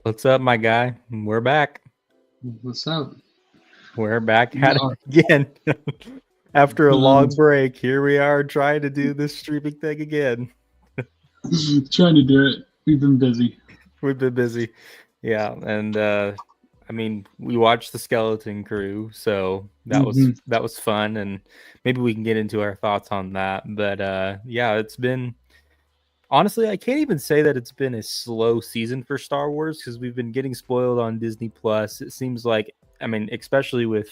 What's up, my guy? We're back. What's up? We're back We at it are again. After a um, long break, here we are trying to do this streaming thing again. trying to do it. We've been busy. We've been busy. Yeah, and I mean, we watched the Skeleton Crew, so Hmm that was fun, and maybe we can get into our thoughts on that. But yeah, it's been honestly, I can't even say that it's been a slow season for Star Wars because we've been getting spoiled on Disney Plus. It seems like, I mean, especially with,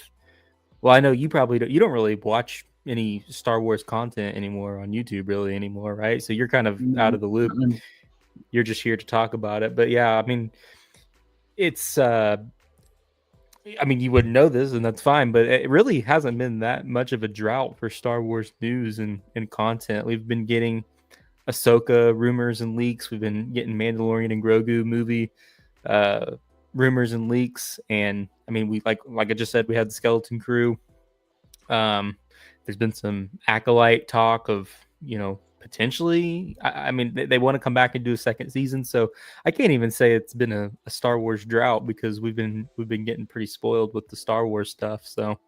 well, I know you don't really watch any Star Wars content anymore on YouTube really anymore, right? So you're kind of out No, of the loop. You're just here to talk about it. But yeah, I mean, it's I mean, you wouldn't know this, and that's fine, but it really hasn't been that much of a drought for Star Wars news and content. We've been getting Ahsoka rumors and leaks. We've been getting Mandalorian and Grogu movie uh, rumors and leaks, and I mean, we like I just said, we had the Skeleton Crew. There's been some acolyte talk of potentially. I mean, they want to come back and do a second season, so I can't even say it's been a Star Wars drought because we've been getting pretty spoiled with the Star Wars stuff. So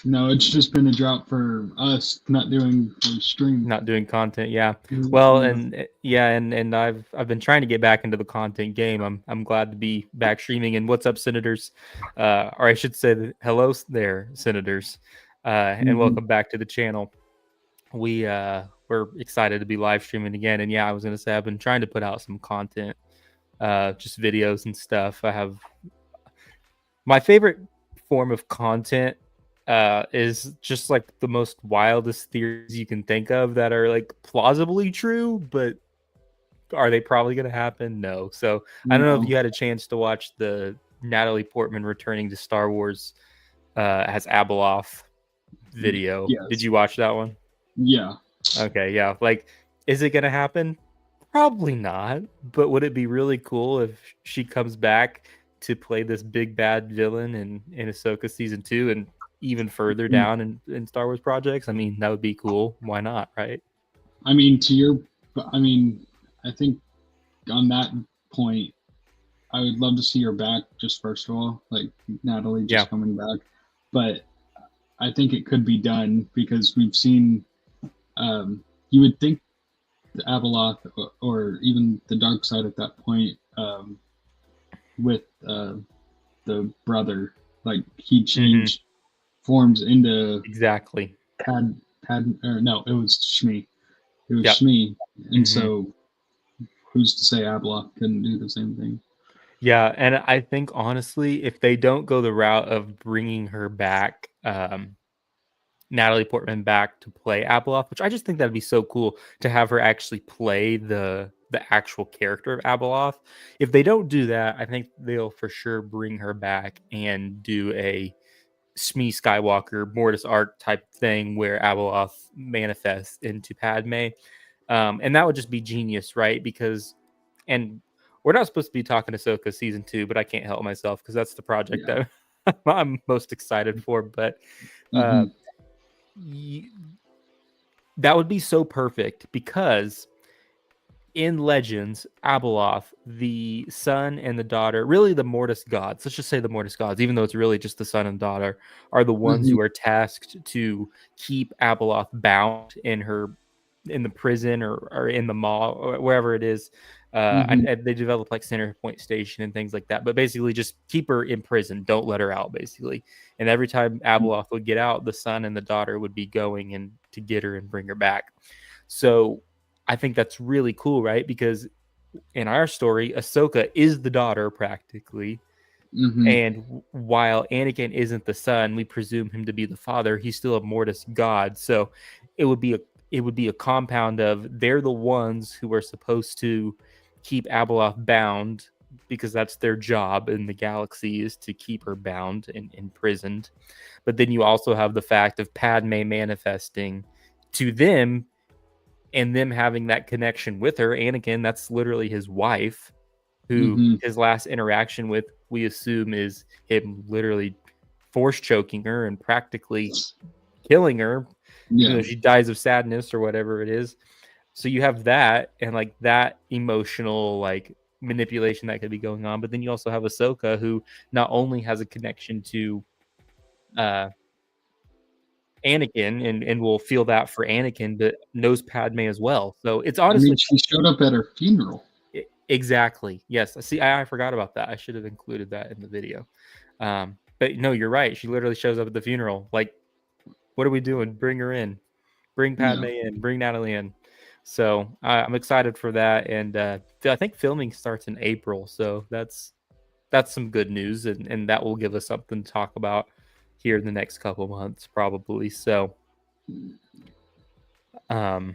no, it's just been a drought for us not doing the stream. not doing content, yeah. Well, Yeah. and yeah, and I've been trying to get back into the content game. I'm glad to be back streaming. And what's up, senators? Or I should say, hello there, senators, and hmm welcome back to the channel. We're excited to be live streaming again. And yeah, I was gonna say I've been trying to put out some content, just videos and stuff. I have my favorite form of content is just like the most wildest theories you can think of that are like plausibly true, but are they probably going to happen? No. So I don't know if No. you had a chance to watch the Natalie Portman returning to Star Wars as Abeloth video. Did Yes. you watch that one? Yeah. Okay, yeah. Like, is it going to happen? Probably not. But would it be really cool if she comes back to play this big bad villain in Ahsoka season 2 and even further Mm. down in Star Wars projects? I mean, that would be cool. Why not, right? I mean, to your, I mean, I think on that point, I would love to see her back. Just first of all, like Natalie Yeah. just coming back, but I think it could be done because we've seen. You would think the Abeloth or even the dark side at that point with the brother, like he Hmm. changed forms into Exactly. Pad or no, it was Shmi. It was Yep. Shmi, and Hmm. so who's to say Abeloth couldn't do the same thing? Yeah, and I think honestly, if they don't go the route of bringing her back, Natalie Portman back to play Abeloth, which I just think that'd be so cool to have her actually play the actual character of Abeloth. If they don't do that, I think they'll for sure bring her back and do a Shmi Skywalker Mortis arc type thing where Abeloth manifests into Padme. And that would just be genius, right? Because, and we're not supposed to be talking Ahsoka season 2, but I can't help myself because that's the project Yeah. that I'm most excited for. But uh, hmm y- that would be so perfect because in Legends, Abeloth, the son and the daughter, really the Mortis gods, let's just say the Mortis gods, even though it's really just the son and daughter, are the ones hmm who are tasked to keep Abeloth bound in the prison or in the mall or wherever it is. hmm And they develop like Center Point Station and things like that. But basically, just keep her in prison. Don't let her out, basically. And every time Abeloth would get out, the son and the daughter would be going and to get her and bring her back. So I think that's really cool, right? Because in our story, Ahsoka is the daughter practically, hmm and while Anakin isn't the son, we presume him to be the father. He's still a Mortis god, so it would be a it would be a compound of they're the ones who are supposed to keep Abeloth bound because that's their job in the galaxy is to keep her bound and imprisoned. But then you also have the fact of Padme manifesting to them and them having that connection with her. Anakin, that's literally his wife, who hmm his last interaction with, we assume, is him literally force choking her and practically killing her, even Yeah. though she dies of sadness or whatever it is. So you have that and like that emotional like manipulation that could be going on. But then you also have Ahsoka, who not only has a connection to Anakin and will feel that for Anakin, but knows Padme as well. So it's I mean, honestly she showed up at her funeral. exactly. Yes. See, I forgot about that. I should have included that in the video. But no, you're right. She literally shows up at the funeral. Like, what are we doing? Bring her in. Bring Padme in. Bring Natalie in. So I'm excited for that. And I think filming starts in April. So that's some good news. And that will give us something to talk about here in the next couple months, probably. So, I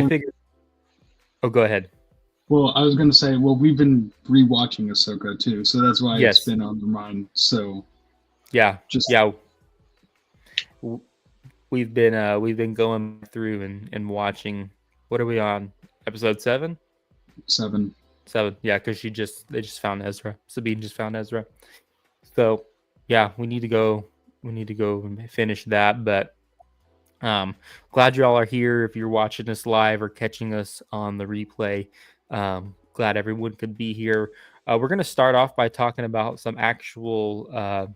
figured. Oh, go ahead. Well, I was going to say, we've been rewatching Ahsoka too, so that's why Yes. it's been on the mind. So, yeah. We've been going through and watching. What are we on? Episode 7? 7. Yeah, because they just found Ezra. Sabine just found Ezra. So yeah, we need to go and finish that. But glad y'all are here. If you're watching us live or catching us on the replay, glad everyone could be here. We're gonna start off by talking about some actual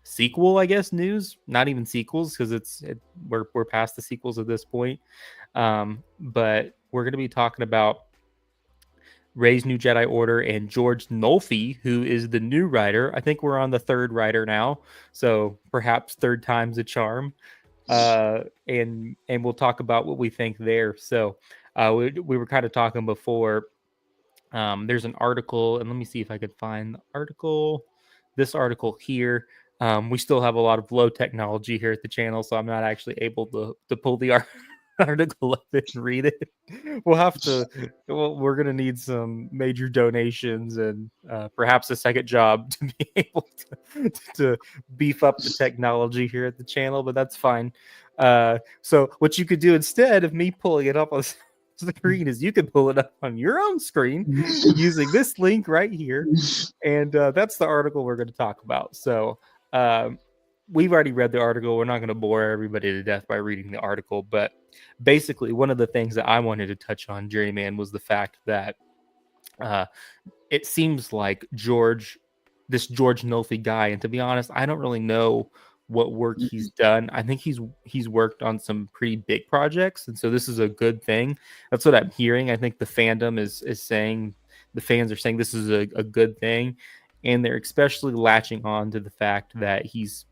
sequel, I guess, news. Not even sequels, because we're past the sequels at this point. But we're gonna be talking about Wars New Jedi Order and George Nolfi, who is the new writer. I think we're on the third writer now, so perhaps third time's a charm. And we'll talk about what we think there. So we were kind of talking before. There's an article, and let me see if I could find the article. This article here. We still have a lot of low technology here at the channel, so I'm not actually able to pull the article up and read it. We're gonna need some major donations and perhaps a second job to be able to beef up the technology here at the channel, but that's fine. So what you could do instead of me pulling it up on the screen is you can pull it up on your own screen using this link right here, and that's the article we're going to talk about. So we've already read the article. We're not going to bore everybody to death by reading the article, but basically one of the things that I wanted to touch on, Jerry Man, was the fact that it seems like this George Nolfi guy, and to be honest, I don't really know what work he's done. I think he's worked on some pretty big projects, and so this is a good thing. That's what I'm hearing. I think the fandom is saying, the fans are saying this is a good thing, and they're especially latching on to the fact that he's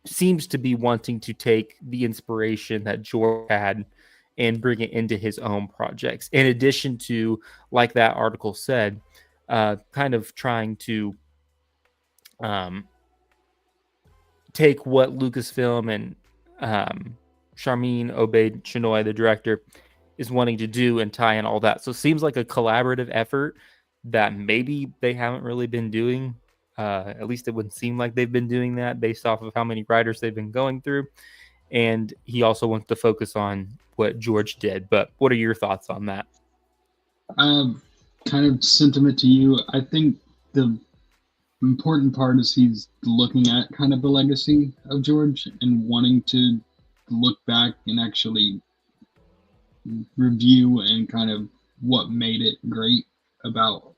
seems to be wanting to take the inspiration that George had and bring it into his own projects. In addition to, like that article said, kind of trying to take what Lucasfilm and Sharmeen Obaid-Chinoy, the director, is wanting to do and tie in all that. So it seems like a collaborative effort that maybe they haven't really been doing. At least it wouldn't seem like they've been doing that based off of how many writers they've been going through. And he also wants to focus on what George did. But what are your thoughts on that? Kind of sentiment to you. I think the important part is he's looking at kind of the legacy of George and wanting to look back and actually review and kind of what made it great about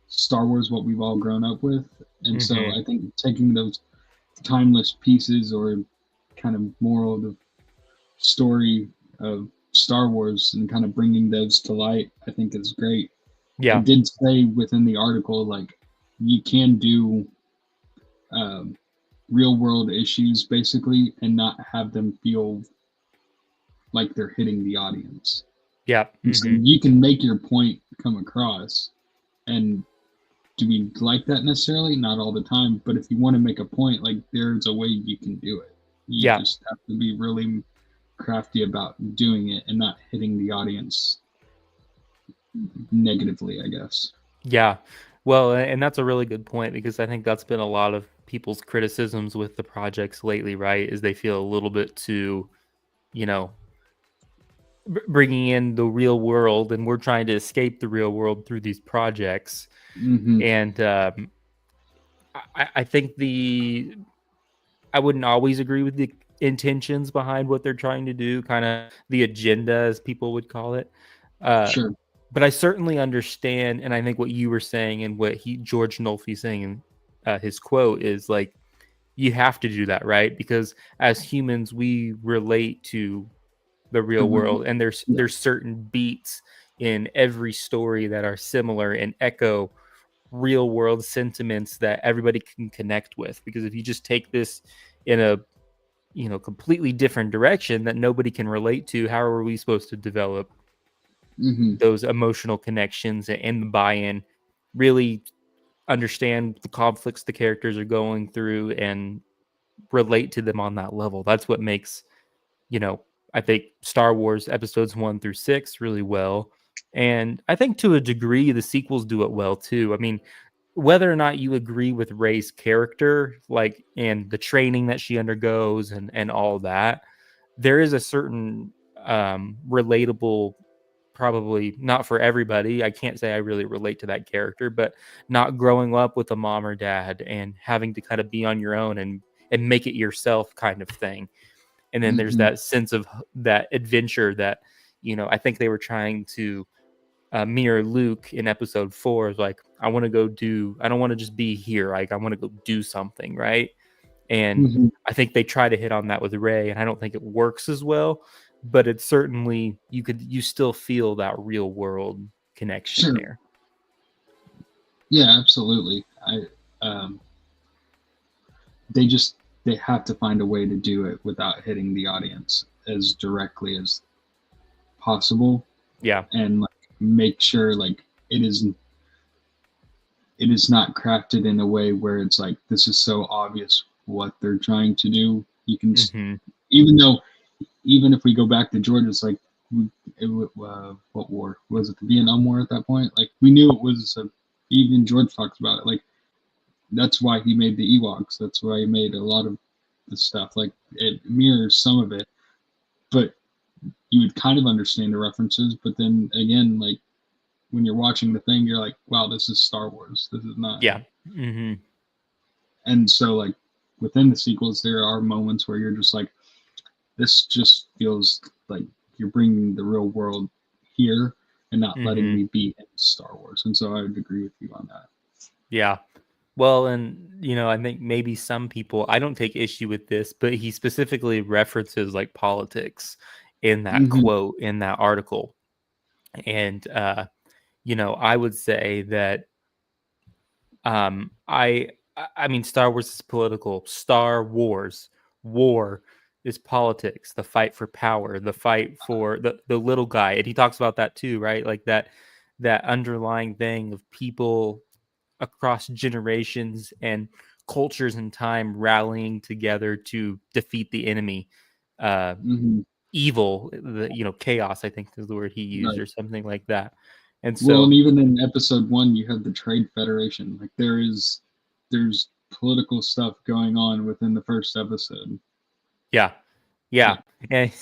Star Wars, what we've all grown up with. And so I think taking those timeless pieces or kind of moral of the story of Star Wars and kind of bringing those to light, I think is great. Yeah. It did say within the article, like, you can do real world issues basically and not have them feel like they're hitting the audience. Yeah. So you can make your point come across. And do we like that necessarily? Not all the time. But if you want to make a point, like, there's a way you can do it. You just have to be really crafty about doing it and not hitting the audience negatively, I guess. Yeah. Well, and that's a really good point, because I think that's been a lot of people's criticisms with the projects lately, right? Is they feel a little bit too, bringing in the real world, and we're trying to escape the real world through these projects. And I think I wouldn't always agree with the intentions behind what they're trying to do, kind of the agenda, as people would call it. Sure. but I certainly understand, and I think what you were saying and what George Nolfi saying in his quote is like, you have to do that, right? Because as humans, we relate to the The real real, world, and there's yeah. certain beats in every story that are similar and echo real world sentiments that everybody can connect with. Because if you just take this in a completely different direction that nobody can relate to, how are we supposed to develop Mm-hmm. those emotional connections and the buy-in, really understand the conflicts the characters are going through and relate to them on that level? That's what makes, you know, I think Star Wars episodes 1 through 6 really well. And I think to a degree, the sequels do it well too. I mean, whether or not you agree with Rey's character, like, and the training that she undergoes and all that, there is a certain relatable, probably not for everybody. I can't say I really relate to that character, but not growing up with a mom or dad and having to kind of be on your own and make it yourself kind of thing. And then there's Mm-hmm. that sense of that adventure that, I think they were trying to mirror Luke in episode 4. Is like, I want to go do, I don't want to just be here. Like, I want to go do something. Right. And Mm-hmm. I think they try to hit on that with Rey, and I don't think it works as well, but it's certainly, you still feel that real world connection Sure. there. Yeah, absolutely. Um, they just they have to find a way to do it without hitting the audience as directly as possible, Yeah. and like make sure like it is not crafted in a way where it's like this is so obvious what they're trying to do. You can, Mm-hmm. even though, even if we go back to George, it's like what war was it? The Vietnam War at that point. Like we knew it was even George talks about it. Like that's why he made the Ewoks. That's why he made a lot of the stuff. Like it mirrors some of it, but you would kind of understand the references. But then again, like when you're watching the thing, you're like, wow, this is Star Wars. This is not. Yeah. Mm-hmm. And so like within the sequels, there are moments where you're just like, this just feels like you're bringing the real world here and not letting Mm-hmm. me be in Star Wars. And so I would agree with you on that. Yeah. Well, and I think maybe some people, I don't take issue with this, but he specifically references like politics in that Mm-hmm. quote in that article. And I would say that I mean, Star Wars is political. Star Wars, war is politics. The fight for power, the fight for the little guy, and he talks about that too, right? Like that underlying thing of people across generations and cultures and time rallying together to defeat the enemy. Uh, Mm-hmm. Evil, chaos, I think is the word he used, Right. or something like that. And Well, and so, even in episode 1, you have the Trade Federation. Like there's political stuff going on within the first episode. yeah, Yeah. yeah. And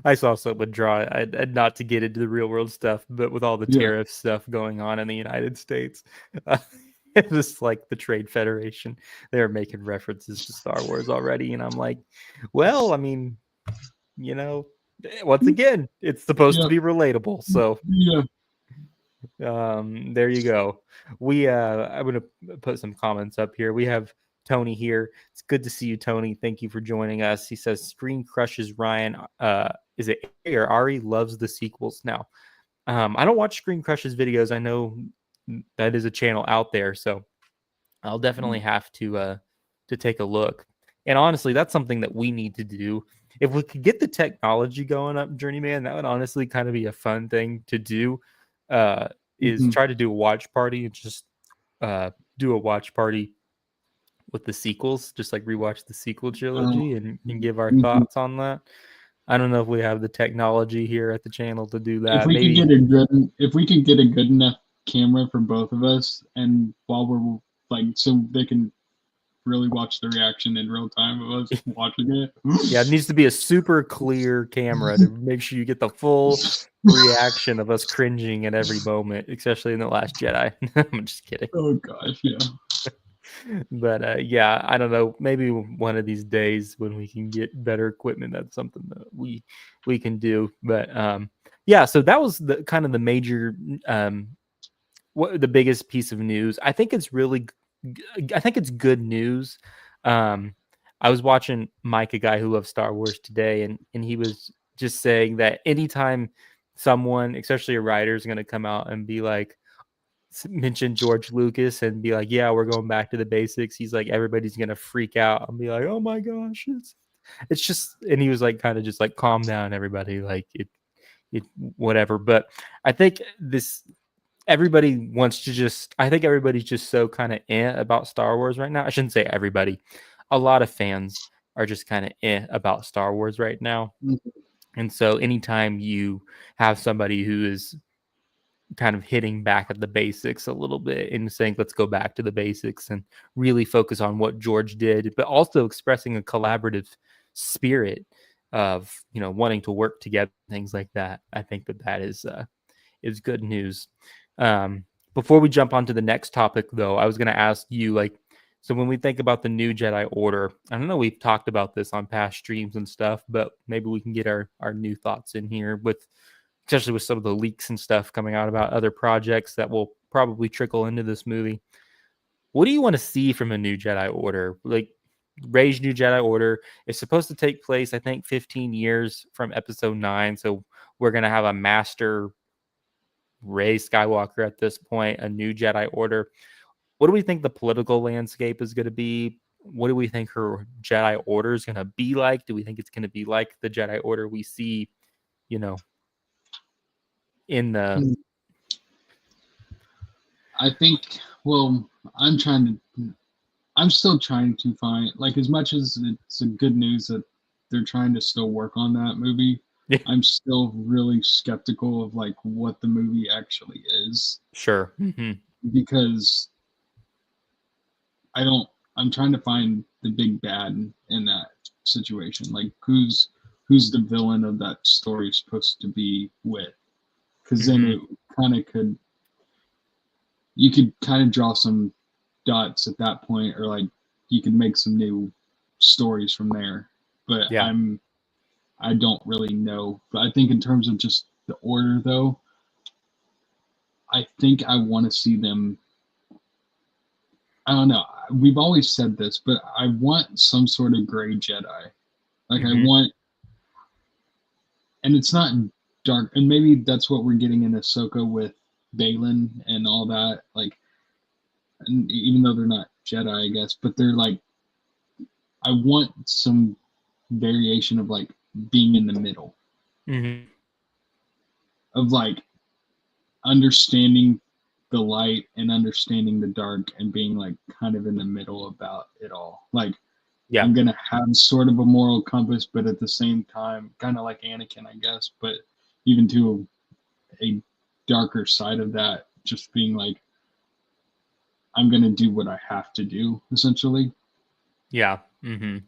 I saw someone draw, not to get into the real world stuff, but with all the Yeah. tariff stuff going on in the United States, uh, it was like the Trade Federation. They were making references to Star Wars already. And I'm like, well, I mean, once again, it's supposed to Yeah. be relatable. So Yeah. there you go. I'm gonna put some comments up here. We have Tony here. It's good to see you, Tony. Thank you for joining us. He says Screen Crushes Ryan. Is it A or Ari loves the sequels now? I don't watch Screen Crushes videos. I know that is a channel out there, so I'll definitely have to take a look. And honestly, that's something that we need to do. If we could get the technology going up, Journeyman, that would honestly kind of be a fun thing to do. Is Mm-hmm. try to do a watch party and just do a watch party with the sequels, just like rewatch the sequel trilogy and give our Mhm. thoughts on that. I don't know if we have the technology here at the channel to do If that. we could Maybe, get if we could get a good enough camera for both of us, and while we're like, so they can really watch the reaction in real time of us watching it. yeah, it needs to be a super clear camera to make sure you get the full reaction of us cringing at every moment, especially in The Last Jedi. I'm just kidding. Oh gosh, yeah. But yeah, I don't know. Maybe one of these days when we can get better equipment, that's something that we can do. But yeah, so that was the kind of the major what the biggest piece of news. I think it's really I think it's good news. Um I was watching Mike, a guy who loves Star Wars today, and he was just saying that anytime someone, especially a writer, is going to come out and be like, mention George Lucas and be like, "Yeah, we're going back to the basics." He's like, everybody's gonna freak out and be like, "Oh my gosh, it's just." And he was like, kind of just like, "Calm down, everybody. Like it, whatever." But I think this everybody wants to just. I think everybody's just so kind of about Star Wars right now. I shouldn't say everybody. A lot of fans are just kind of about Star Wars right now. And so anytime you have somebody who is kind of hitting back at the basics a little bit and saying, let's go back to the basics and really focus on what George did, but also expressing a collaborative spirit of, wanting to work together, things like that. I think that is good news. Before we jump on to the next topic, though, I was going to ask you, like, so when we think about the new Jedi Order, I don't know, we've talked about this on past streams and stuff, but maybe we can get our new thoughts in here with, especially with some of the leaks and stuff coming out about other projects that will probably trickle into this movie. What do you want to see from a new Jedi Order? Like, Rey's New Jedi Order is supposed to take place, I think, 15 years from Episode 9. So we're going to have a master Rey Skywalker at this point, a new Jedi Order. What do we think the political landscape is going to be? What do we think her Jedi Order is going to be like? Do we think it's going to be like the Jedi Order we see, in the... I think, well, I'm still trying to find, like, as much as it's a good news that they're trying to still work on that movie, I'm still really skeptical of, like, what the movie actually is. Sure. Mm-hmm. Because I'm trying to find the big bad in that situation. Like, who's the villain of that story supposed to be with? Because then it kind of you could kind of draw some dots at that point, or like you could make some new stories from there. But Yeah. I don't really know. But I think in terms of just the order, though, I think I want to see them. I don't know. We've always said this, but I want some sort of gray Jedi. Like, I want, and it's not dark, and maybe that's what we're getting in Ahsoka with Balin and all that. Like, and even though they're not Jedi, I guess, but they're like, I want some variation of like being in the middle, of like understanding the light and understanding the dark and being like kind of in the middle about it all. Like, Yeah. I'm gonna have sort of a moral compass, but at the same time, kind of like Anakin, I guess, but even to a darker side of that, just being like, I'm gonna do what I have to do, essentially. Yeah. I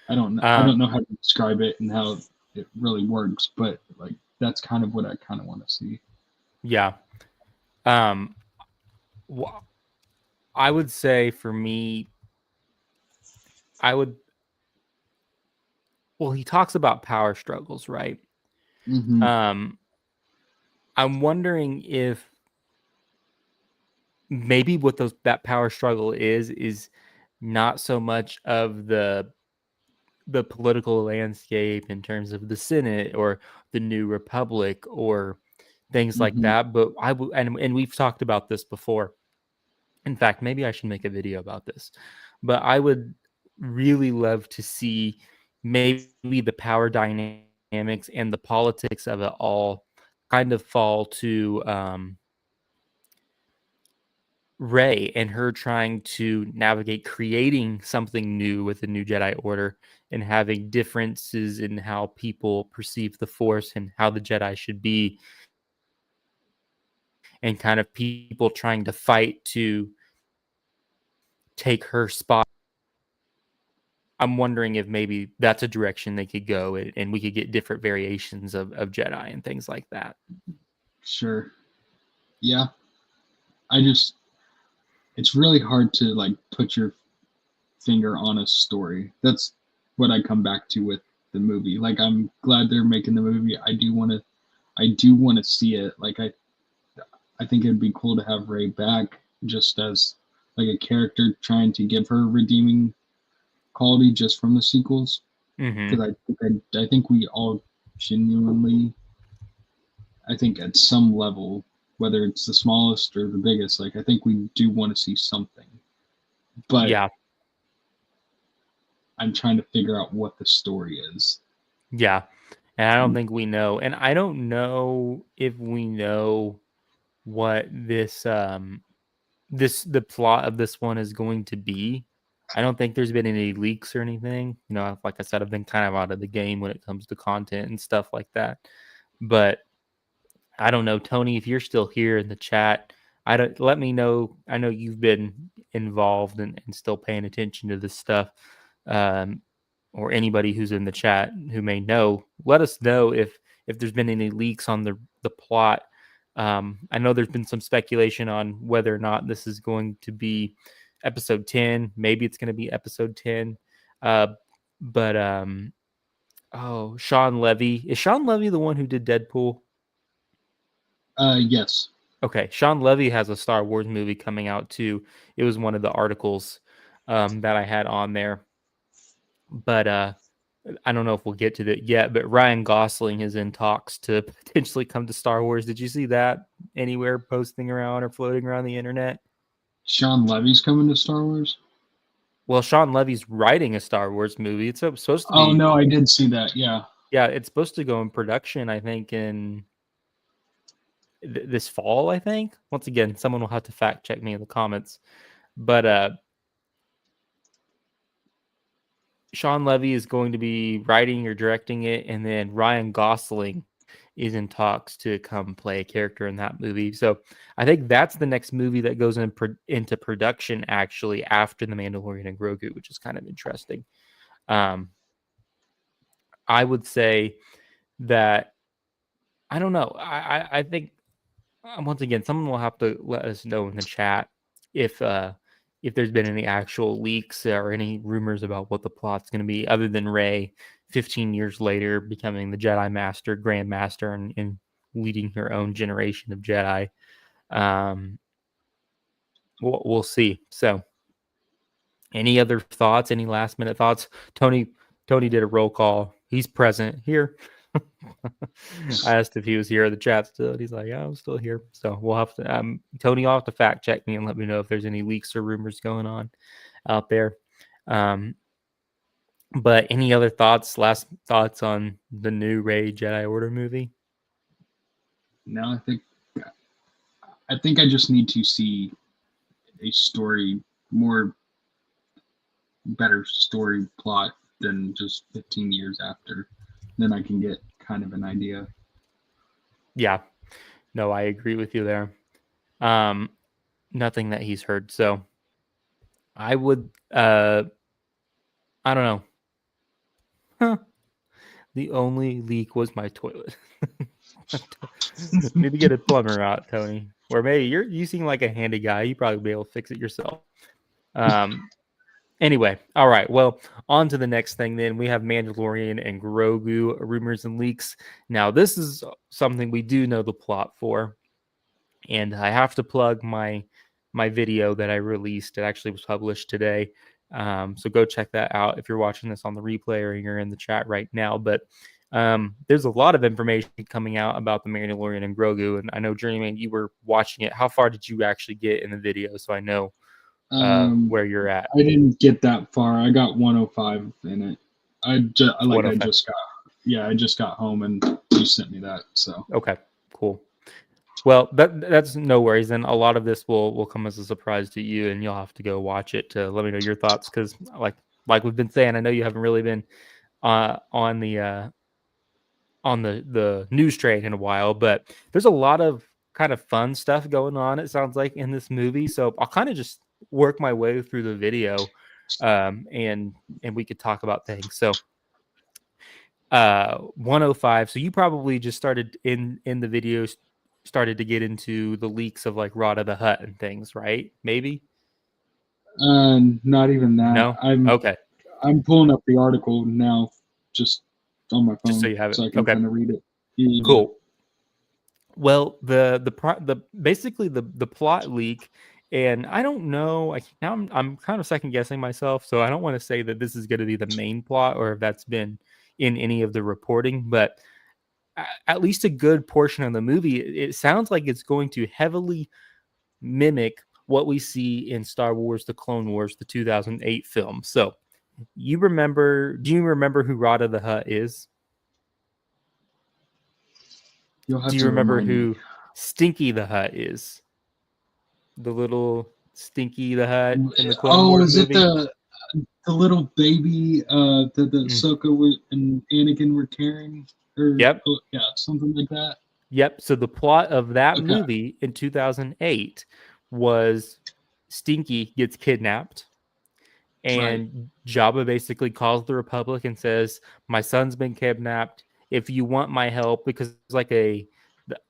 don't know how to describe it and how it really works, but like that's kind of what I kind of want to see. Yeah. I would say for me, well, he talks about power struggles, right? Mm-hmm. I'm wondering if maybe what that power struggle is not so much of the political landscape in terms of the Senate or the New Republic or things like that, but and we've talked about this before. In fact, maybe I should make a video about this, but I would really love to see maybe the power dynamics and the politics of it all kind of fall to Rey and her trying to navigate creating something new with the new Jedi Order and having differences in how people perceive the Force and how the Jedi should be, and kind of people trying to fight to take her spot. I'm wondering if maybe that's a direction they could go, and we could get different variations of Jedi and things like that. Sure. Yeah. I just, it's really hard to like put your finger on a story. That's what I come back to with the movie. Like I'm glad they're making the movie. I do want to see it. Like I think it'd be cool to have Ray back just as like a character trying to give her redeeming quality just from the sequels. Mm-hmm. Because I think we all genuinely, I think at some level, whether it's the smallest or the biggest, like I think we do want to see something. But Yeah. I'm trying to figure out what the story is. Yeah. And I don't think we know. And I don't know if we know what the plot of this one is going to be. I don't think there's been any leaks or anything. You know, like I said, I've been kind of out of the game when it comes to content and stuff like that. But I don't know, Tony, if you're still here in the chat, I don't let me know. I know you've been involved and still paying attention to this stuff. Um, or anybody who's in the chat who may know, let us know if there's been any leaks on the plot. I know there's been some speculation on whether or not this is going to be episode 10. Maybe it's going to be episode 10. Uh, but oh, Sean Levy, is Sean Levy the one who did Deadpool? Yes. Okay, Sean Levy has a Star Wars movie coming out too. It was one of the articles that I had on there, but I don't know if we'll get to that yet. But Ryan Gosling is in talks to potentially come to Star Wars. Did you see that anywhere posting around or floating around the internet? Sean Levy's coming to Star Wars? Well, Sean Levy's writing a Star Wars movie. It's supposed to Oh be. no, I did see that. Yeah. Yeah, it's supposed to go in production, I think, in this fall, I think. Once again, someone will have to fact check me in the comments. But Sean Levy is going to be writing or directing it, and then Ryan Gosling is in talks to come play a character in that movie. So I think that's the next movie that goes into production actually after The Mandalorian and Grogu, which is kind of interesting. I would say that I don't know. I think once again, someone will have to let us know in the chat if there's been any actual leaks or any rumors about what the plot's going to be, other than Rey 15 years later becoming the Jedi Master, Grand Master, and leading her own generation of Jedi. We'll see. So, any other thoughts? Any last minute thoughts? Tony did a roll call. He's present here. I asked if he was here in the chat still, and he's like, "Yeah, I'm still here." So we'll have to. Tony, you'll have to fact check me and let me know if there's any leaks or rumors going on out there. But any other thoughts? Last thoughts on the new Rey Jedi Order movie? No, I think I just need to see a story, more better story plot than just 15 years after. Then I can get kind of an idea. Yeah, no, I agree with you there. Nothing that he's heard. So I would. I don't know. Huh. The only leak was my toilet. Need to get a plumber out, Tony. Or maybe you seem like a handy guy. You probably be able to fix it yourself. Anyway, all right. Well, on to the next thing then. We have Mandalorian and Grogu rumors and leaks. Now, this is something we do know the plot for. And I have to plug my video that I released. It actually was published today. So go check that out if you're watching this on the replay or you're in the chat right now. But there's a lot of information coming out about the Mandalorian and Grogu. And I know, Journeyman, you were watching it. How far did you actually get in the video so I know where you're at? I didn't get that far. I got 105 in it. I just got home and you sent me that. So okay, cool. Well, that's no worries. And a lot of this will come as a surprise to you, and you'll have to go watch it to let me know your thoughts. Because like we've been saying, I know you haven't really been on the news train in a while, but there's a lot of kind of fun stuff going on. It sounds like in this movie, so I'll kind of just work my way through the video, and we could talk about things. So 105. So you probably just started in the video, started to get into the leaks of like Rada the Hutt and things, right? Maybe. Not even that. No? Okay. I'm pulling up the article now, just on my Just so phone, you have it. so I can Okay. kind of read it. Yeah. Cool. Well, the basically the plot leak, and I don't know. Now I'm kind of second guessing myself, so I don't want to say that this is going to be the main plot or if that's been in any of the reporting, but at least a good portion of the movie, it sounds like it's going to heavily mimic what we see in Star Wars: The Clone Wars, the 2008 film. So, do you remember who Rada the Hutt is? You'll have Do you to remember remind me. who Stinky the Hutt is? The little Stinky the Hutt in the Clone Oh, Wars is it movie? the little baby the Mm. Ahsoka and Anakin were carrying, or Yep. yeah, something like that. Yep. So the plot of that Okay, movie in 2008 was Stinky gets kidnapped. right. And Jabba basically calls the Republic and says, "My son's been kidnapped. If you want my help," because it's like the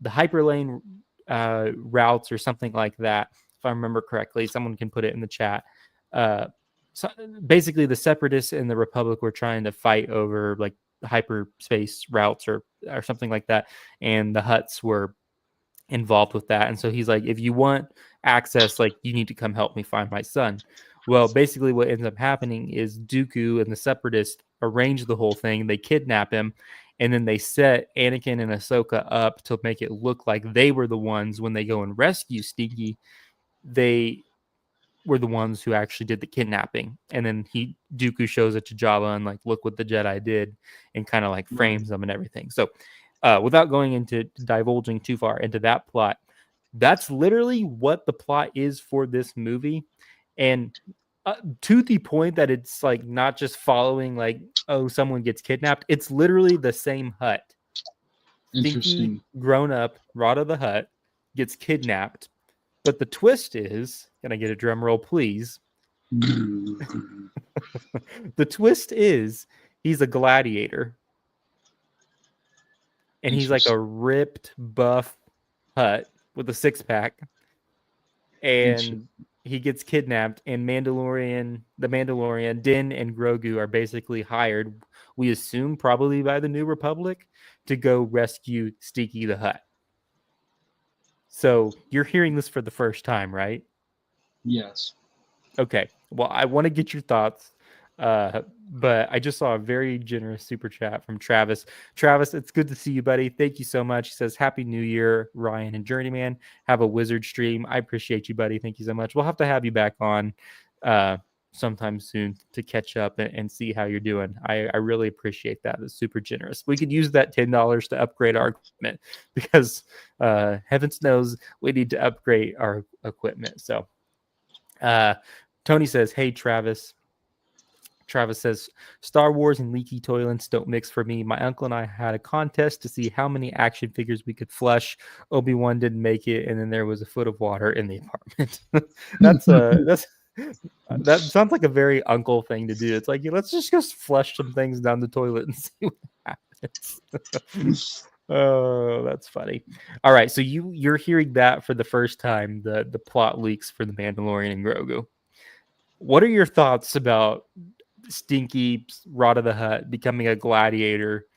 hyperlane routes or something like that, if I remember correctly. Someone can put it in the chat. Uh, so basically, the Separatists and the Republic were trying to fight over like hyperspace routes or something like that, and the Hutts were involved with that. And so he's like, if you want access, like you need to come help me find my son. Well, basically what ends up happening is Dooku and the Separatists arrange the whole thing. They kidnap him, and then they set Anakin and Ahsoka up to make it look like they were the ones when they go and rescue Stinky. They were the ones who actually did the kidnapping. And then Dooku shows it to Jabba and like, look what the Jedi did, and kind of like Right. frames them and everything. So without going into divulging too far into that plot, that's literally what the plot is for this movie. And to the point that it's like not just following like, oh, someone gets kidnapped. It's literally the same Hut. Stinky Interesting. grown up Rada the Hut gets kidnapped. But the twist is, can I get a drum roll, please? The twist is he's a gladiator. And he's like a Interesting. ripped, buff Hut with a six pack. And he gets kidnapped, and the Mandalorian, Din and Grogu are basically hired, we assume probably by the New Republic, to go rescue Stinky the Hut. So you're hearing this for the first time, right? Yes. Okay. Well, I want to get your thoughts. But I just saw a very generous super chat from Travis. Travis, it's good to see you, buddy. Thank you so much. He says, Happy New Year, Ryan and Journeyman. Have a wizard stream. I appreciate you, buddy. Thank you so much. We'll have to have you back on sometime soon to catch up and see how you're doing. I really appreciate that. It's super generous. We could use that $10 to upgrade our equipment because heavens knows we need to upgrade our equipment. So Tony says, hey, Travis. Travis says, Star Wars and leaky toilets don't mix for me. My uncle and I had a contest to see how many action figures we could flush. Obi-Wan didn't make it, and then there was a foot of water in the apartment. That sounds like a very uncle thing to do. It's like, yeah, let's just flush some things down the toilet and see what happens. Oh, that's funny. All right, so you're hearing that for the first time, the plot leaks for the Mandalorian and Grogu. What are your thoughts about Stinky Rada the Hutt becoming a gladiator,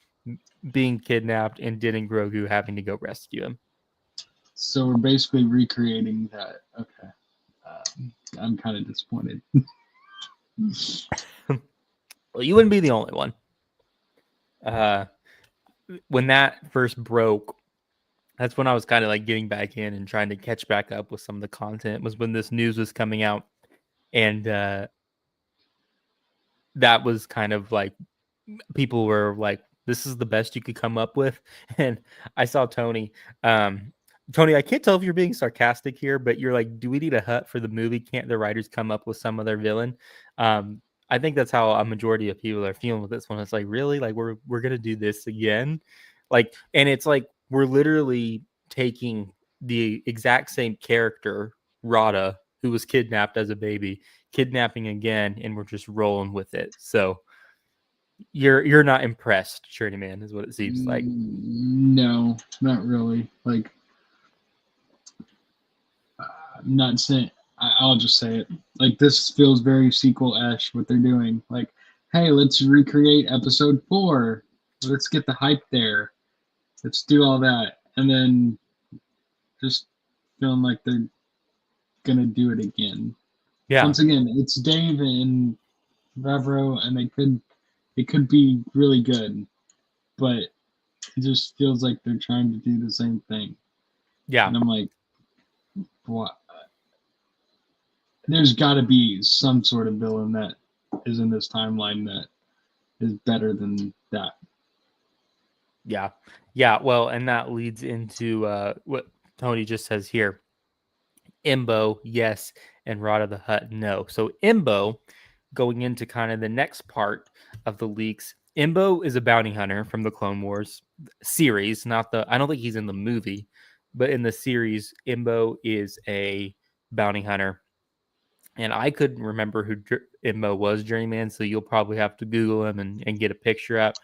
being kidnapped, and Din and Grogu having to go rescue him? So we're basically recreating that. Okay. I'm kind of disappointed. Well, you wouldn't be the only one. When that first broke, that's when I was kind of like getting back in and trying to catch back up with some of the content. Was when this news was coming out, and that was kind of like people were like, "This is the best you could come up with." And I saw Tony. Tony, I can't tell if you're being sarcastic here, but you're like, "Do we need a Hut for the movie? Can't the writers come up with some other villain?" I think that's how a majority of people are feeling with this one. It's like, really, like we're gonna do this again, like, and it's like we're literally taking the exact same character, Rada, who was kidnapped as a baby, kidnapping again, and we're just rolling with it. So you're not impressed, Journeyman, is what it seems like. No, not really. Like, I'm not saying I'll just say it. Like, this feels very sequel-esque, what they're doing. Like, hey, let's recreate episode 4. Let's get the hype there. Let's do all that. And then just feeling like they're going to do it again. Yeah. Once again, it's Dave and Favreau, and it could be really good. But it just feels like they're trying to do the same thing. Yeah. And I'm like, what? There's got to be some sort of villain that is in this timeline that is better than that. Yeah. Yeah. Well, and that leads into what Tony just says here. Imbo, yes, and Rod of the Hutt, no. So Imbo, going into kind of the next part of the leaks, Imbo is a bounty hunter from the Clone Wars series, I don't think he's in the movie, but in the series, Imbo is a bounty hunter. And I couldn't remember who Imbo was, Journeyman, so you'll probably have to Google him and get a picture up.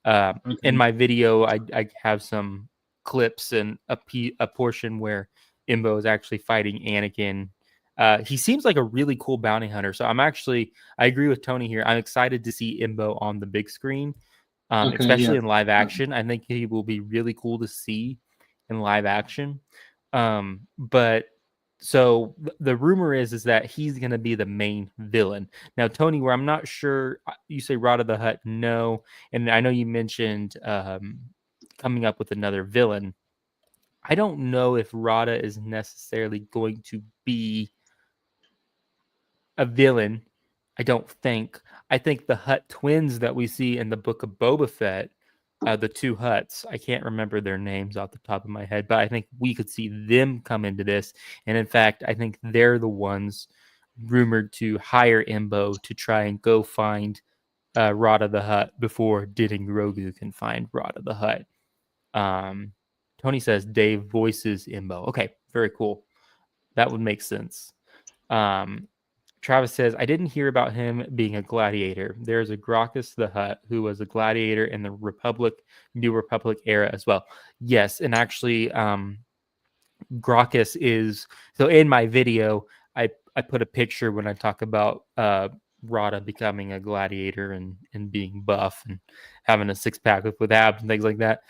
Okay. In my video, I have some clips and a portion where Imbo is actually fighting Anakin. He seems like a really cool bounty hunter. So I agree with Tony here. I'm excited to see Imbo on the big screen, especially in live action. I think he will be really cool to see in live action. But so the rumor is that he's going to be the main villain. Now, Tony, where I'm not sure, you say Rod of the Hutt, no. And I know you mentioned coming up with another villain. I don't know if Rada is necessarily going to be a villain. I don't think. I think the Hutt twins that we see in the book of Boba Fett, the two Hutts, I can't remember their names off the top of my head, but I think we could see them come into this. And in fact, I think they're the ones rumored to hire Imbo to try and go find Rada the Hutt before Din and Grogu can find Rada the Hutt. Tony says Dave voices Imbo. Okay, very cool. That would make sense. Travis says, I didn't hear about him being a gladiator. There's a Gracchus the Hutt who was a gladiator in the New Republic era as well. Yes, and actually, Gracchus is... So in my video, I put a picture when I talk about Rada becoming a gladiator and being buff and having a six-pack with abs and things like that.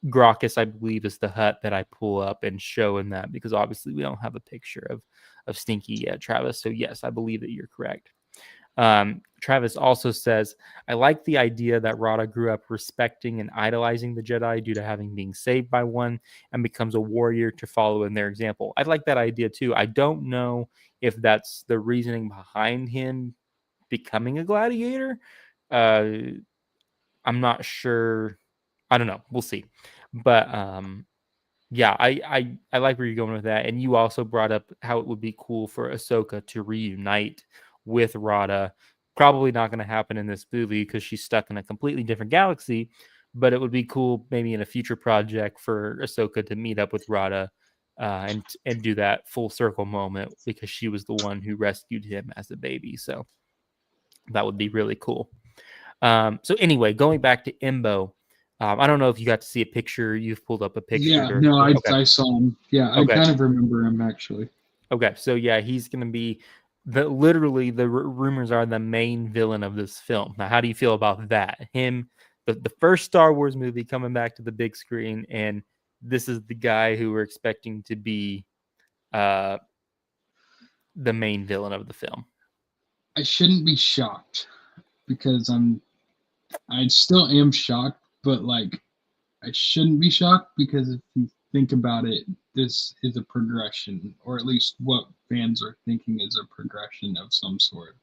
Gracchus, I believe, is the Hutt that I pull up and show in that, because obviously we don't have a picture of Stinky yet, Travis. So yes, I believe that you're correct. Travis also says, I like the idea that Rada grew up respecting and idolizing the Jedi due to having been saved by one and becomes a warrior to follow in their example. I like that idea too. I don't know if that's the reasoning behind him becoming a gladiator. I'm not sure. I don't know. We'll see. But yeah, I like where you're going with that. And you also brought up how it would be cool for Ahsoka to reunite with Rada. Probably not going to happen in this movie because she's stuck in a completely different galaxy. But it would be cool maybe in a future project for Ahsoka to meet up with Rada and do that full circle moment, because she was the one who rescued him as a baby. So that would be really cool. So anyway, going back to Imbo, I don't know if you got to see a picture. You've pulled up a picture. Yeah, no, I saw him. Yeah, okay. I kind of remember him, actually. Okay, so yeah, he's going to be literally the rumors are the main villain of this film. Now, how do you feel about that? Him, the first Star Wars movie coming back to the big screen, and this is the guy who we're expecting to be the main villain of the film. I shouldn't be shocked, because I still am shocked, but like, I shouldn't be shocked, because if you think about it, this is a progression, or at least what fans are thinking is a progression of some sort.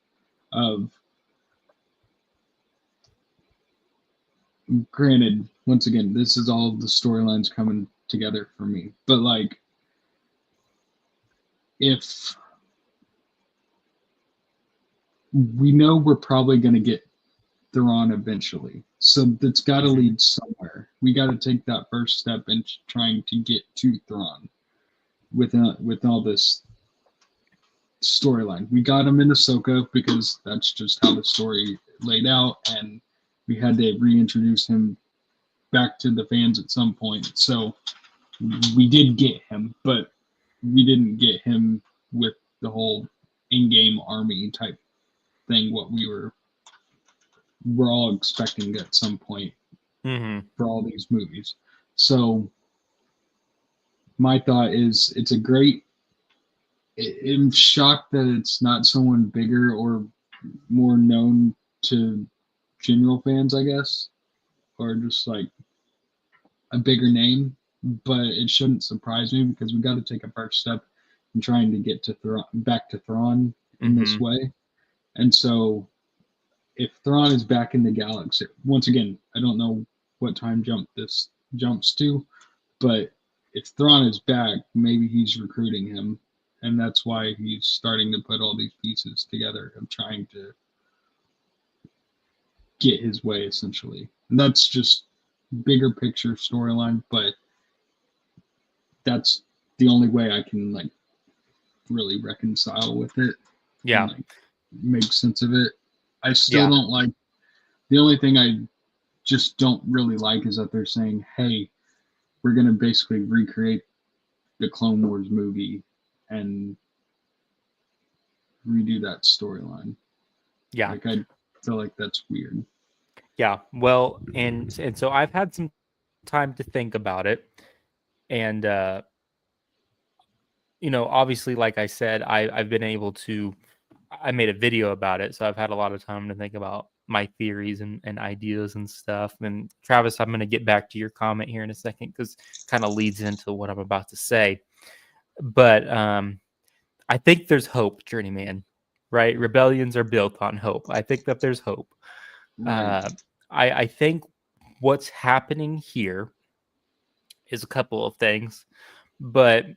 Granted, once again, this is all the storylines coming together for me, but like, if we know we're probably going to get Thrawn eventually, so that's got to lead somewhere. We got to take that first step in trying to get to Thrawn with all this storyline. We got him in Ahsoka because that's just how the story laid out, and we had to reintroduce him back to the fans at some point. So we did get him, but we didn't get him with the whole in-game army type thing. What we're all expecting at some point for all these movies. So my thought is it's a great. I'm shocked that it's not someone bigger or more known to general fans, I guess, or just like a bigger name. But it shouldn't surprise me because we got to take a first step in trying to get to back to Thrawn in this way. And so, if Thrawn is back in the galaxy, once again, I don't know what time jump this jumps to, but if Thrawn is back, maybe he's recruiting him, and that's why he's starting to put all these pieces together of trying to get his way, essentially. And that's just bigger picture storyline, but that's the only way I can like really reconcile with it. Yeah, and, like, make sense of it. I still don't like. The only thing I just don't really like is that they're saying, "Hey, we're going to basically recreate the Clone Wars movie and redo that storyline." Yeah. Like, I feel like that's weird. Yeah. Well, and so I've had some time to think about it. And, obviously, like I said, I've been able to, I made a video about it. So I've had a lot of time to think about my theories and ideas and stuff. And Travis, I'm going to get back to your comment here in a second because it kind of leads into what I'm about to say. But I think there's hope, Journeyman, right? Rebellions are built on hope. I think that there's hope. Right. I think what's happening here is a couple of things, but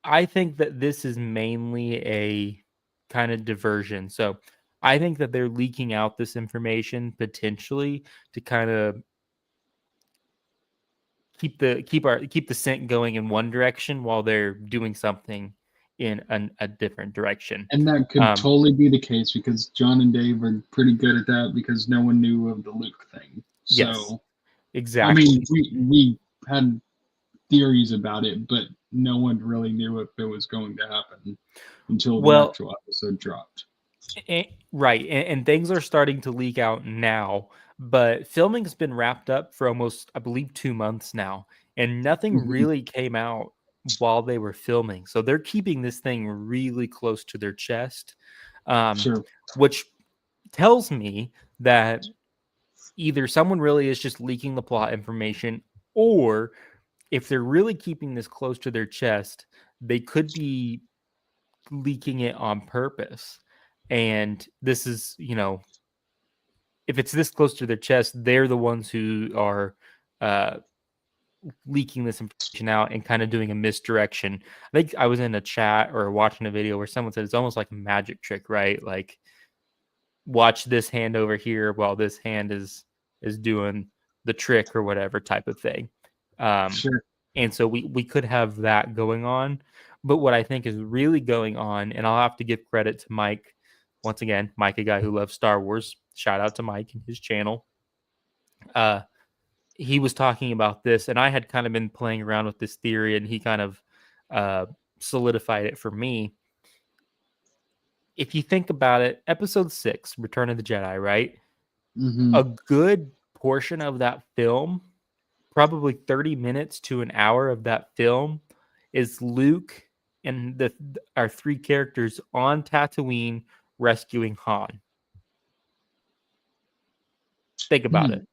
I think that this is mainly a kind of diversion. So I think that they're leaking out this information potentially to kind of keep the scent going in one direction while they're doing something in a different direction. And that could totally be the case because John and Dave are pretty good at that because no one knew of the Luke thing. So, yes, exactly. I mean, we had theories about it, but no one really knew if it was going to happen until the actual episode dropped. Right, and things are starting to leak out now, but filming's been wrapped up for almost, I believe, 2 months now, and nothing really came out while they were filming. So they're keeping this thing really close to their chest, Sure. which tells me that either someone really is just leaking the plot information, or if they're really keeping this close to their chest, they could be leaking it on purpose. And this is, if it's this close to their chest, they're the ones who are leaking this information out and kind of doing a misdirection. I think I was in a chat or watching a video where someone said it's almost like a magic trick, right? Like, watch this hand over here while this hand is doing the trick or whatever type of thing. Sure. And so we could have that going on. But what I think is really going on, and I'll have to give credit to Mike once again, Mike, a guy who loves Star Wars. Shout out to Mike and his channel. He was talking about this, and I had kind of been playing around with this theory, and he kind of solidified it for me. If you think about it, Episode 6, Return of the Jedi, right? A good portion of that film, probably 30 minutes to an hour of that film, is Luke and our three characters on Tatooine rescuing Han. Think about it.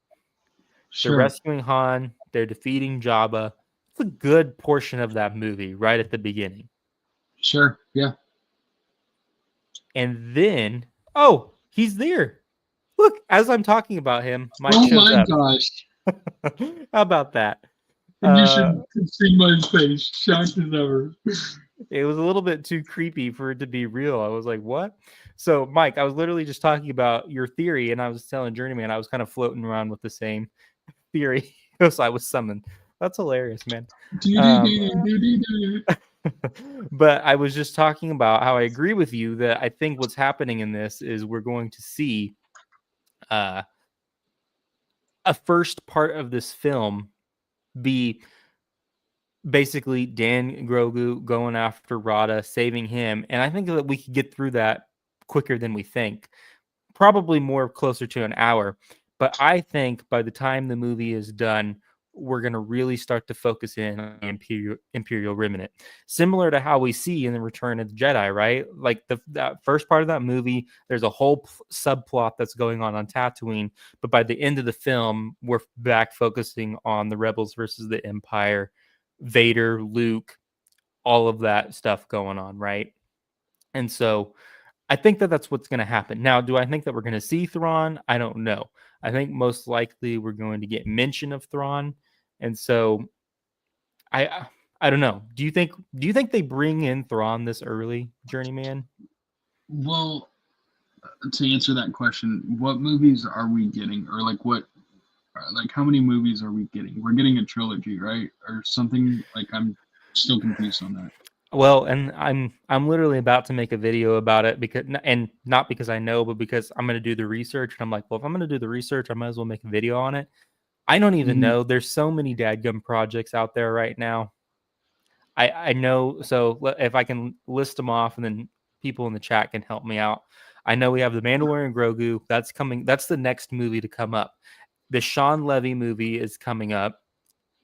Sure. They're rescuing Han. They're defeating Jabba. It's a good portion of that movie right at the beginning. Sure. Yeah. And then, oh, he's there. Look, as I'm talking about him, Mike shows up. Oh my gosh. How about that? And you should see my face, shocked as ever. It was a little bit too creepy for it to be real. I was like, what? So, Mike, I was literally just talking about your theory, and I was telling Journeyman I was kind of floating around with the same theory as I was summoned. That's hilarious, man. But I was just talking about how I agree with you that I think what's happening in this is we're going to see a first part of this film be basically Dan Grogu going after Rada, saving him, and I think that we could get through that quicker than we think. Probably more closer to an hour. But I think by the time the movie is done, we're going to really start to focus in on the Imperial Remnant, similar to how we see in the Return of the Jedi, right? Like that first part of that movie, there's a whole subplot that's going on Tatooine, but by the end of the film, we're back focusing on the Rebels versus the Empire, Vader, Luke, all of that stuff going on, right? And so I think that that's what's going to happen. Now, do I think that we're going to see Thrawn? I don't know. I think most likely we're going to get mention of Thrawn, and so I I don't know. Do you think they bring in Thrawn this early, Journeyman? Well, to answer that question, what movies are we getting, or like how many movies are we getting? We're getting a trilogy, right, or something? Like I'm still confused on that. Well, and I'm literally about to make a video about it because, and not because I know, but because I'm going to do the research, and I'm like, well, if I'm going to do the research, I might as well make a video on it. I don't even Mhm. know. There's so many dadgum projects out there right now. I know. So if I can list them off, and then people in the chat can help me out. I know we have the Mandalorian Grogu. That's coming. That's the next movie to come up. The Sean Levy movie is coming up,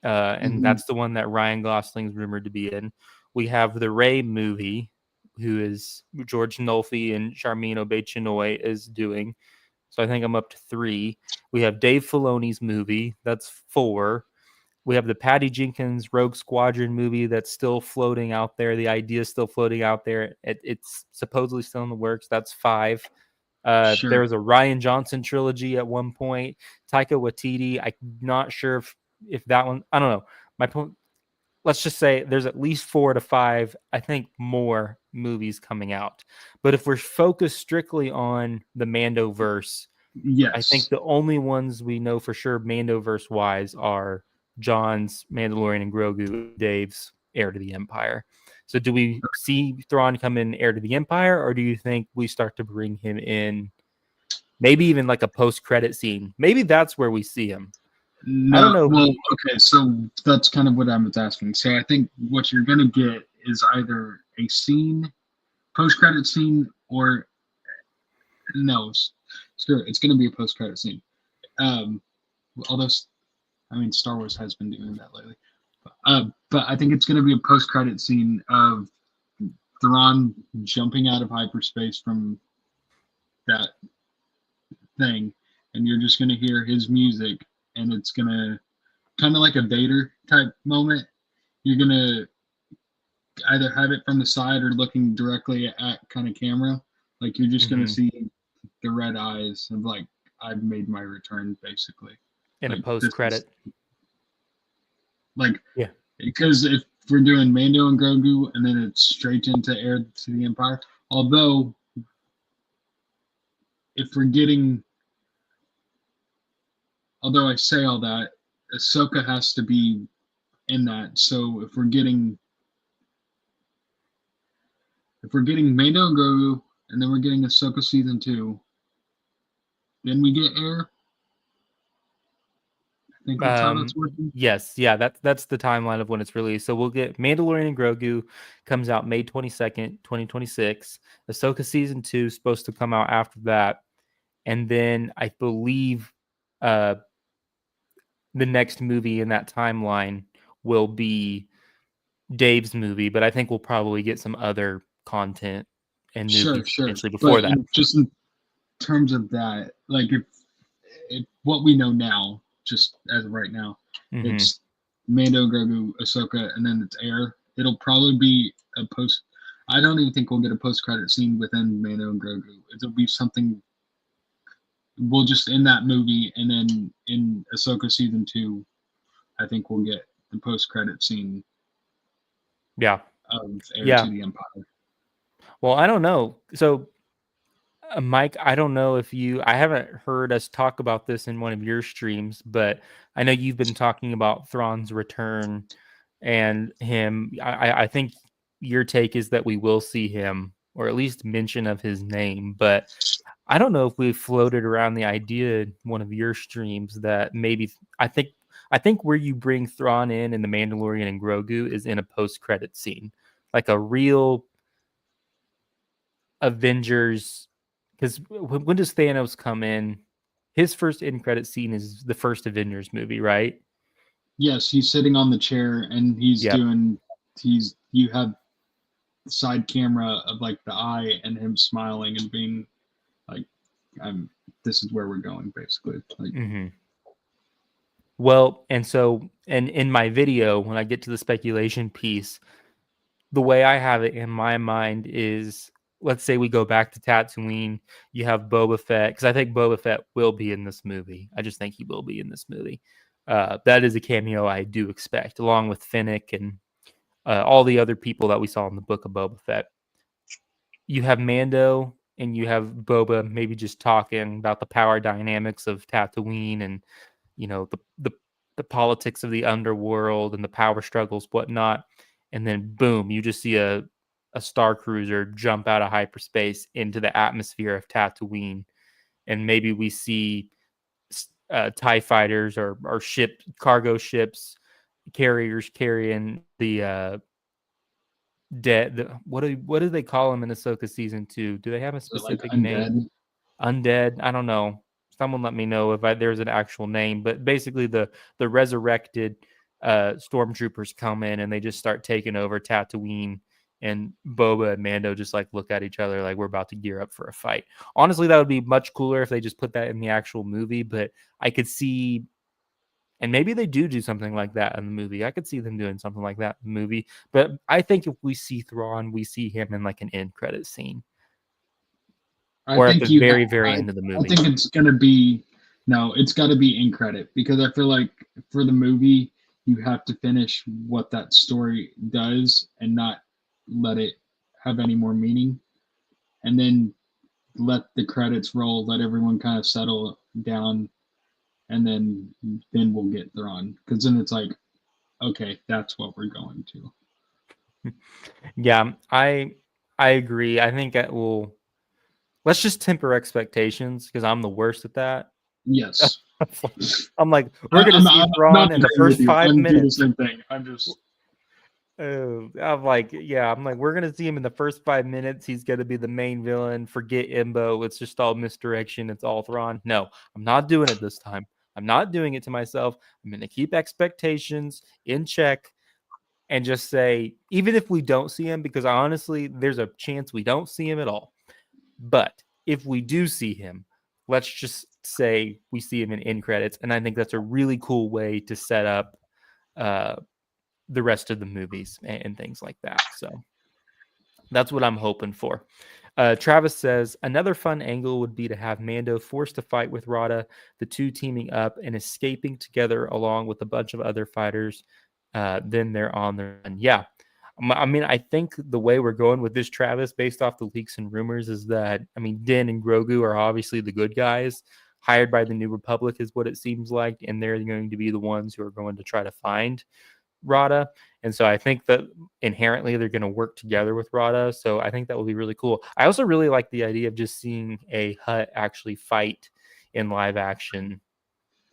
and Mhm. that's the one that Ryan Gosling's rumored to be in. We have the Ray movie, who is George Nolfi and Charmin Obaid-Chinoy is doing. So I think I'm up to 3. We have Dave Filoni's movie. That's 4. We have the Patty Jenkins Rogue Squadron movie that's still floating out there. The idea is still floating out there. It's supposedly still in the works. That's 5. There Sure. was a Ryan Johnson trilogy at one point. Taika Waititi. I'm not sure if that one. I don't know. My point. Let's just say there's at least 4 to 5. I think more movies coming out. But if we're focused strictly on the Mando verse, I think Yes. the only ones we know for sure Mandoverse wise are John's Mandalorian and Grogu, Dave's Heir to the Empire. So do we see Thrawn come in Heir to the Empire, or do you think we start to bring him in maybe even like a post-credit scene? Maybe that's where we see him. I don't No. know. Well, okay. So that's kind of what I was asking. So I think what you're gonna get is either a scene, post-credit scene, or no. Screw it. It's gonna be a post-credit scene. Um, although I mean, Star Wars has been doing that lately. But I think it's going to be a post-credit scene of Thrawn jumping out of hyperspace from that thing, and you're just going to hear his music, and it's going to kind of like a Vader type moment. You're going to either have it from the side or looking directly at kind of camera. Like you're just going to Mhm. see the red eyes of like I've made my return, basically. In a Like this is post-credit. like Yeah. because if we're doing Mando and Grogu and then it's straight into Heir to the Empire, although if we're getting, although I say all that, Ahsoka has to be in that. So if we're getting Mando and Grogu and then we're getting Ahsoka season 2, then we get Heir. I think that's how Um, that's working. yes, yeah, that's the timeline of when it's released. So we'll get Mandalorian and Grogu comes out May 22nd, 2026. Ahsoka season 2 is supposed to come out after that. And then I believe uh the next movie in that timeline will be Dave's movie, but I think we'll probably get some other content and Sure, movies sure. potentially But before that. just in terms of that, like if what we know now, just as of right now, Hmm. it's Mando, Grogu, Ahsoka, and then it's Air. It'll probably be a post. I don't even think we'll get a post-credit scene within Mando and Grogu. It'll be something we'll just end that movie, and then in Ahsoka season 2, I think we'll get the post-credit scene Yeah. of Heir Yeah. to the Empire. Well, I don't know. So Mike, I don't know if I haven't heard us talk about this in one of your streams, but I know you've been talking about Thrawn's return and him. I think your take is that we will see him, or at least mention of his name, but I don't know if we've floated around the idea in one of your streams that maybe I think I think where you bring Thrawn in the Mandalorian and Grogu is in a post-credit scene, like a real Avengers. Because when does Thanos come in? His first end credit scene is the first Avengers movie, right? Yes, he's sitting on the chair and he's Yep. doing. You have side camera of like the eye and him smiling and being like, "I'm. This is where we're going," basically. Like, Mm-hmm. Well, and in my video, when I get to the speculation piece, the way I have it in my mind is, let's say we go back to Tatooine. You have Boba Fett, because I think Boba Fett will be in this movie. I just think he will be in this movie. That is a cameo I do expect, along with Finnick and all the other people that we saw in the book of Boba Fett. You have Mando and you have Boba maybe just talking about the power dynamics of Tatooine and the politics of the underworld and the power struggles, whatnot. And then boom, you just see a star cruiser jump out of hyperspace into the atmosphere of Tatooine, and maybe we see TIE fighters or cargo ships, carriers carrying the dead. What do they call them in Ahsoka season 2? Do they have a like specific name? undead. Undead? I don't know. Someone let me know if there's an actual name. But basically, the resurrected stormtroopers come in and they just start taking over Tatooine. And Boba and Mando just like look at each other like we're about to gear up for a fight. Honestly, that would be much cooler if they just put that in the actual movie. But I could see, and maybe they do something like that in the movie. I could see them doing something like that in the movie. But I think if we see Thrawn, we see him in like an end credit scene I or at think the you. very, very I, end of the I movie. think it's gonna be. No, it's got to be in credit because I feel like for the movie you have to finish what that story does and not let it have any more meaning, and then let the credits roll, let everyone kind of settle down, and then we'll get Thrawn because then it's like, okay, that's what we're going to. Yeah, I agree. I think that will. Let's just temper expectations because I'm the worst at that. Yes, I'm like, we're I, gonna I'm see I'm Thrawn not in the agreeing with first you. I 5 minutes. do the same thing. I'm just I'm like, yeah, I'm like, we're gonna see him in the first 5 minutes. He's gonna be the main villain. Forget Imbo. It's just all misdirection. It's all Thrawn. No, I'm not doing it this time. I'm not doing it to myself. I'm gonna keep expectations in check and just say, even if we don't see him, because honestly, there's a chance we don't see him at all. But if we do see him, let's just say we see him in end credits, and I think that's a really cool way to set up uh, the rest of the movies and things like that. So that's what I'm hoping for. Travis says another fun angle would be to have Mando forced to fight with Rada, the two teaming up and escaping together along with a bunch of other fighters. Then they're on their run. Yeah. I mean, I think the way we're going with this, Travis, based off the leaks and rumors, is that, I mean, Din and Grogu are obviously the good guys, hired by the New Republic, is what it seems like. And they're going to be the ones who are going to try to find Rada. And so I think that inherently they're going to work together with Rada. So I think that will be really cool. I also really like the idea of just seeing a Hutt actually fight in live action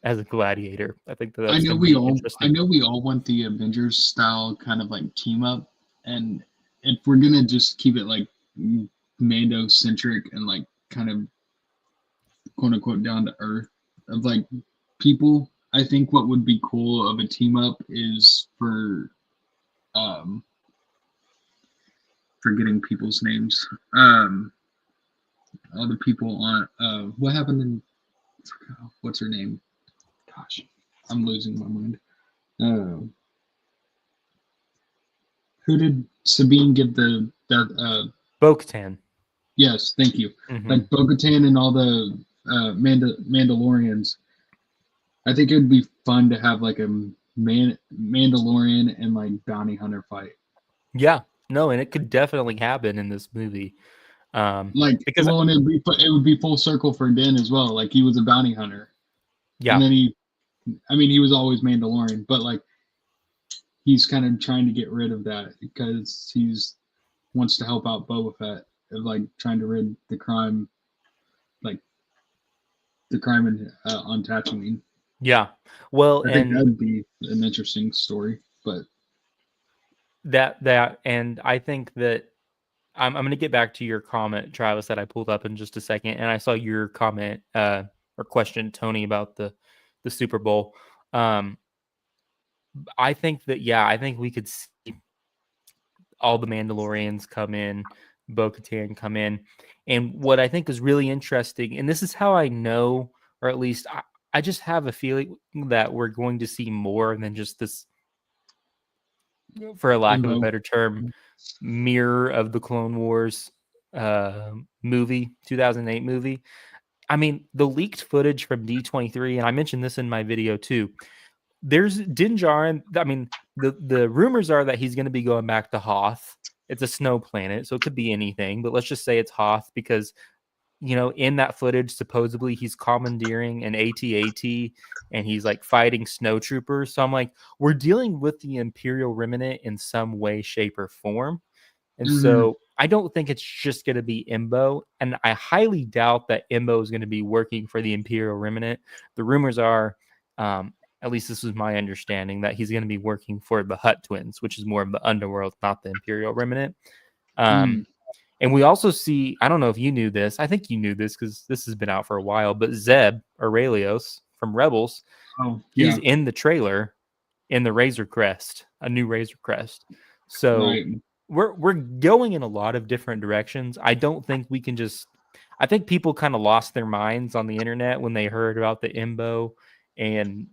as a gladiator. I think that I that's know going to we be all I interesting. know we all want the Avengers style kind of like team up, and if we're gonna just keep it like Mando centric and like kind of quote unquote down to earth of like people, I think what would be cool of a team up is for um forgetting people's names. All the people on what happened in what's her name? Gosh, I'm losing my mind. Uh, who did Sabine give the that Bo-Katan. yes, thank you. Mm-hmm. Like Bo-Katan and all the Mandalorians. I think it would be fun to have like a Mandalorian and like bounty hunter fight. Yeah. No, and it could definitely happen in this movie. Like, Because, well, and it would be full circle for Din as well. Like he was a bounty hunter, and yeah, then he was always Mandalorian, but like he's kind of trying to get rid of that because he's wants to help out Boba Fett of like trying to rid like the crime in, on Tatooine. yeah. Well, I think and that'd be an interesting story, but and I think that I'm going to get back to your comment, Travis, that I pulled up in just a second, and I saw your comment or question, Tony, about the Super Bowl. I think that I think we could see all the Mandalorians come in, Bo-Katan come in, and what I think is really interesting, and this is how I know, or at least I just have a feeling that we're going to see more than just this, for a lack of a Imbo. better term, mirror of the Clone Wars movie, 2008 movie. I mean, the leaked footage from D23, and I mentioned this in my video too. There's Din Djarin. I mean, the rumors are that he's going to be going back to Hoth. It's a snow planet, so it could be anything. But let's just say it's Hoth because in that footage, supposedly he's commandeering an AT-AT and he's like fighting snow troopers. So I'm like, we're dealing with the Imperial Remnant in some way, shape, or form. And Mm-hmm. so I don't think it's just going to be Imbo. And I highly doubt that Imbo is going to be working for the Imperial Remnant. The rumors are, at least this was my understanding, that he's going to be working for the Hutt twins, which is more of the underworld, not the Imperial Remnant. Mm. And we also see, I don't know if you knew this. I think you knew this because this has been out for a while, but Zeb Aurelios from Rebels, Oh he's yeah, in the trailer in the Razor Crest, a new Razor Crest. So right. we're going in a lot of different directions. I don't think we can just. I think people kind of lost their minds on the internet when they heard about the Imbo and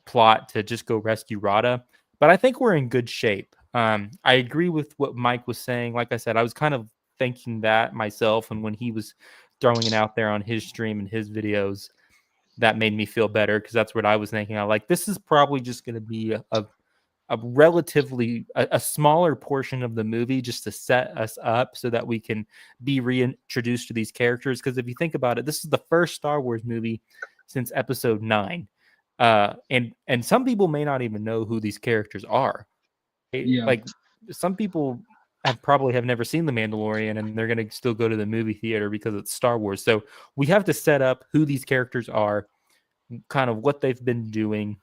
plot to just go rescue Rada. But I think we're in good shape. I agree with what Mike was saying. Like I said, I was kind of thinking that myself, and when he was throwing it out there on his stream and his videos, that made me feel better because that's what I was thinking. I like this is probably just going to be a relatively a smaller portion of the movie just to set us up so that we can be reintroduced to these characters. Because if you think about it, this is the first Star Wars movie since Episode 9, and some people may not even know who these characters are. Yeah. Like some people have never seen The Mandalorian, and they're going to still go to the movie theater because it's Star Wars. So we have to set up who these characters are, kind of what they've been doing.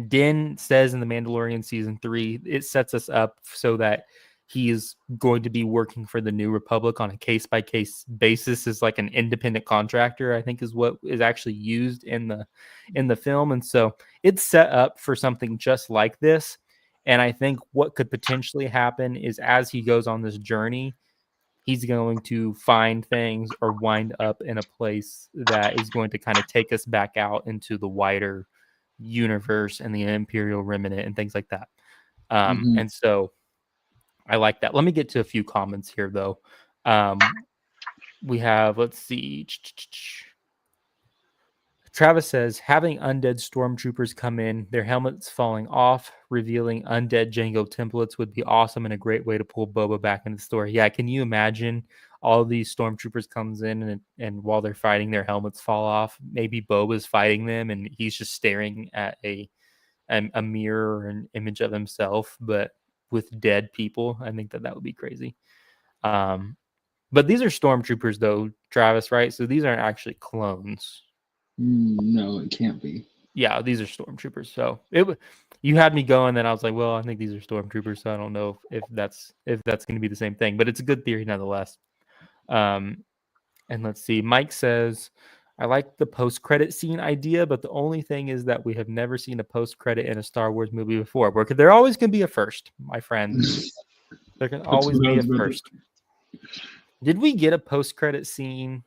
Din says in The Mandalorian season 3, it sets us up so that he is going to be working for the New Republic on a case-by-case basis as like an independent contractor, I think is what is actually used in the film. And so it's set up for something just like this. And I think what could potentially happen is as he goes on this journey, he's going to find things or wind up in a place that is going to kind of take us back out into the wider universe and the Imperial Remnant and things like that. Mm-hmm. And so I like that. Let me get to a few comments here, though. We have, let's see. Travis says, having undead stormtroopers come in, their helmets falling off, revealing undead Jango templates would be awesome and a great way to pull Boba back into the story. Yeah, can you imagine all of these stormtroopers comes in and while they're fighting, their helmets fall off? Maybe Boba's fighting them and he's just staring at a mirror or an image of himself, but with dead people. I think that would be crazy. But these are stormtroopers, though, Travis, right? So these aren't actually clones. No, it can't be. Yeah, these are stormtroopers. So you had me going, then I was like, well, I think these are stormtroopers. So I don't know if that's going to be the same thing, but it's a good theory nonetheless. And let's see. Mike says, I like the post-credit scene idea, but the only thing is that we have never seen a post-credit in a Star Wars movie before. Where there always can be a first, my friend. There can always be a first. Did we get a post-credit scene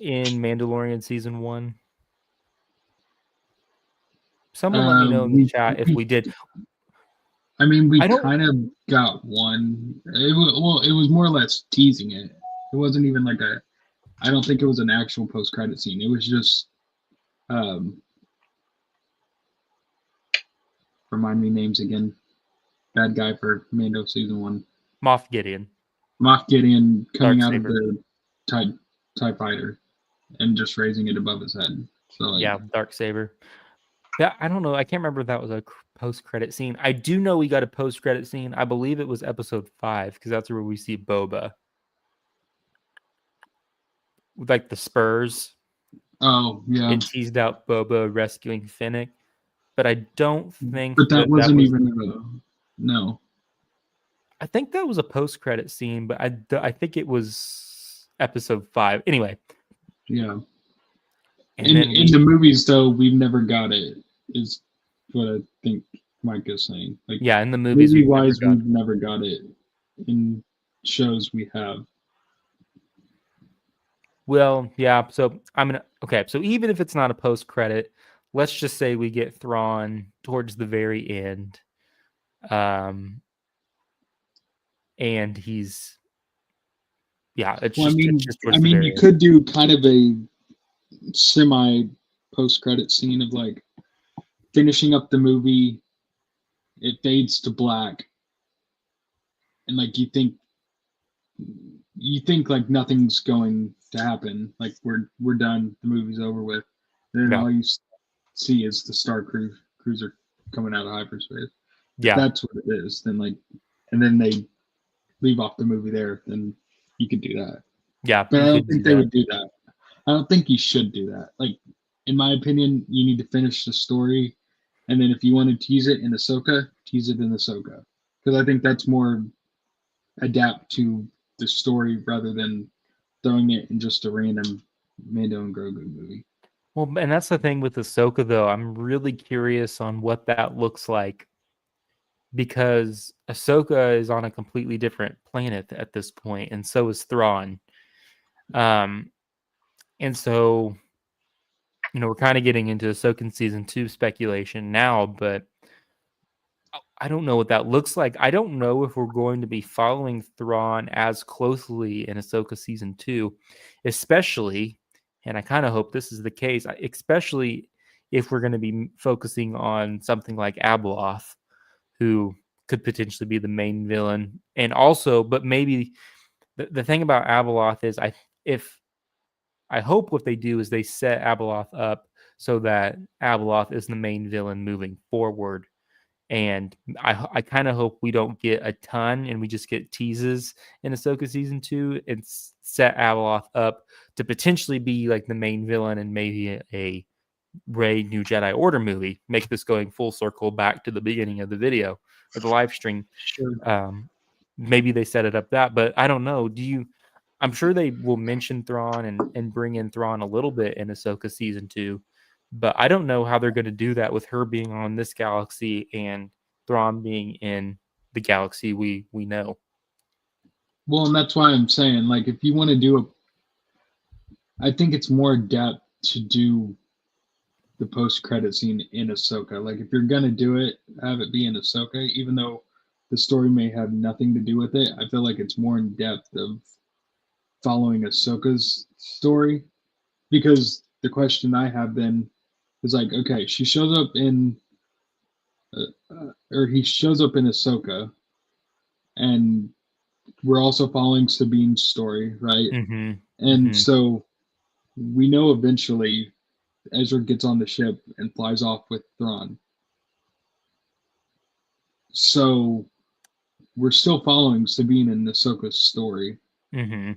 in Mandalorian season 1? Someone let me know in the chat if we did. I mean, we kind of got one. It was more or less teasing it. It wasn't even like I don't think it was an actual post-credit scene. It was just, remind me names again. Bad guy for Mando season 1. Moff Gideon coming Dark out Saber. of the TIE fighter and just raising it above his head. So like, yeah, Dark Saber. Yeah, I don't know. I can't remember if that was a post-credit scene. I do know we got a post-credit scene. I believe it was episode 5 because that's where we see Boba with like the spurs. Oh yeah, It teased out Boba rescuing Finnick, but I don't think but that that wasn't was. even no. I think that was a post-credit scene, but I think it was episode 5. Anyway, Yeah. and then In the movies though, we've never got it. Is what I think Mike is saying. Like in the movies movie we've never wise, got. we've never got it. In shows, we have. Well, yeah. So okay. So even if it's not a post-credit, let's just say we get Thrawn towards the very end, and he's it's Well, it's just I towards the mean, very you end. could do kind of a semi post credit scene of like finishing up the movie. It fades to black, and like you think like nothing's going to happen. Like we're done. The movie's over with. And then Yeah, all you see is the Star Cruiser coming out of hyperspace. If yeah, that's what it is, then like, and then they leave off the movie there, then you could do that. yeah. But I You don't could think do they that. would do that. I don't think you should do that. Like, in my opinion, you need to finish the story, and then if you want to tease it in Ahsoka, tease it in Ahsoka, because I think that's more adapt to the story rather than throwing it in just a random Mando and Grogu movie. Well, and that's the thing with Ahsoka, though. I'm really curious on what that looks like because Ahsoka is on a completely different planet at this point, and so is Thrawn. Um, and so we're kind of getting into Ahsoka season 2 speculation now, but I don't know what that looks like. I don't know if we're going to be following Thrawn as closely in Ahsoka season 2, especially, and I kind of hope this is the case, especially if we're going to be focusing on something like Abeloth, who could potentially be the main villain. And also, but maybe the thing about Abeloth is I hope what they do is they set Abeloth up so that Abeloth is the main villain moving forward. And I kind of hope we don't get a ton and we just get teases in Ahsoka season 2 and set Abeloth up to potentially be like the main villain and maybe a Rey New Jedi Order movie. Make this going full circle back to the beginning of the video or the live stream. Sure. Maybe they set it up that, but I don't know. I'm sure they will mention Thrawn and bring in Thrawn a little bit in Ahsoka season 2, but I don't know how they're going to do that with her being on this galaxy and Thrawn being in the galaxy we know. Well, and that's why I'm saying, like, if you want to do I think it's more depth to do the post credit scene in Ahsoka. Like, if you're gonna do it, have it be in Ahsoka, even though the story may have nothing to do with it. I feel like it's more in depth of following Ahsoka's story, because the question I have then is like, okay, she shows up in, or he shows up in Ahsoka, and we're also following Sabine's story, right? Mm-hmm. And Mm-hmm. so we know eventually Ezra gets on the ship and flies off with Thrawn. So we're still following Sabine and Ahsoka's story. Mm-hmm.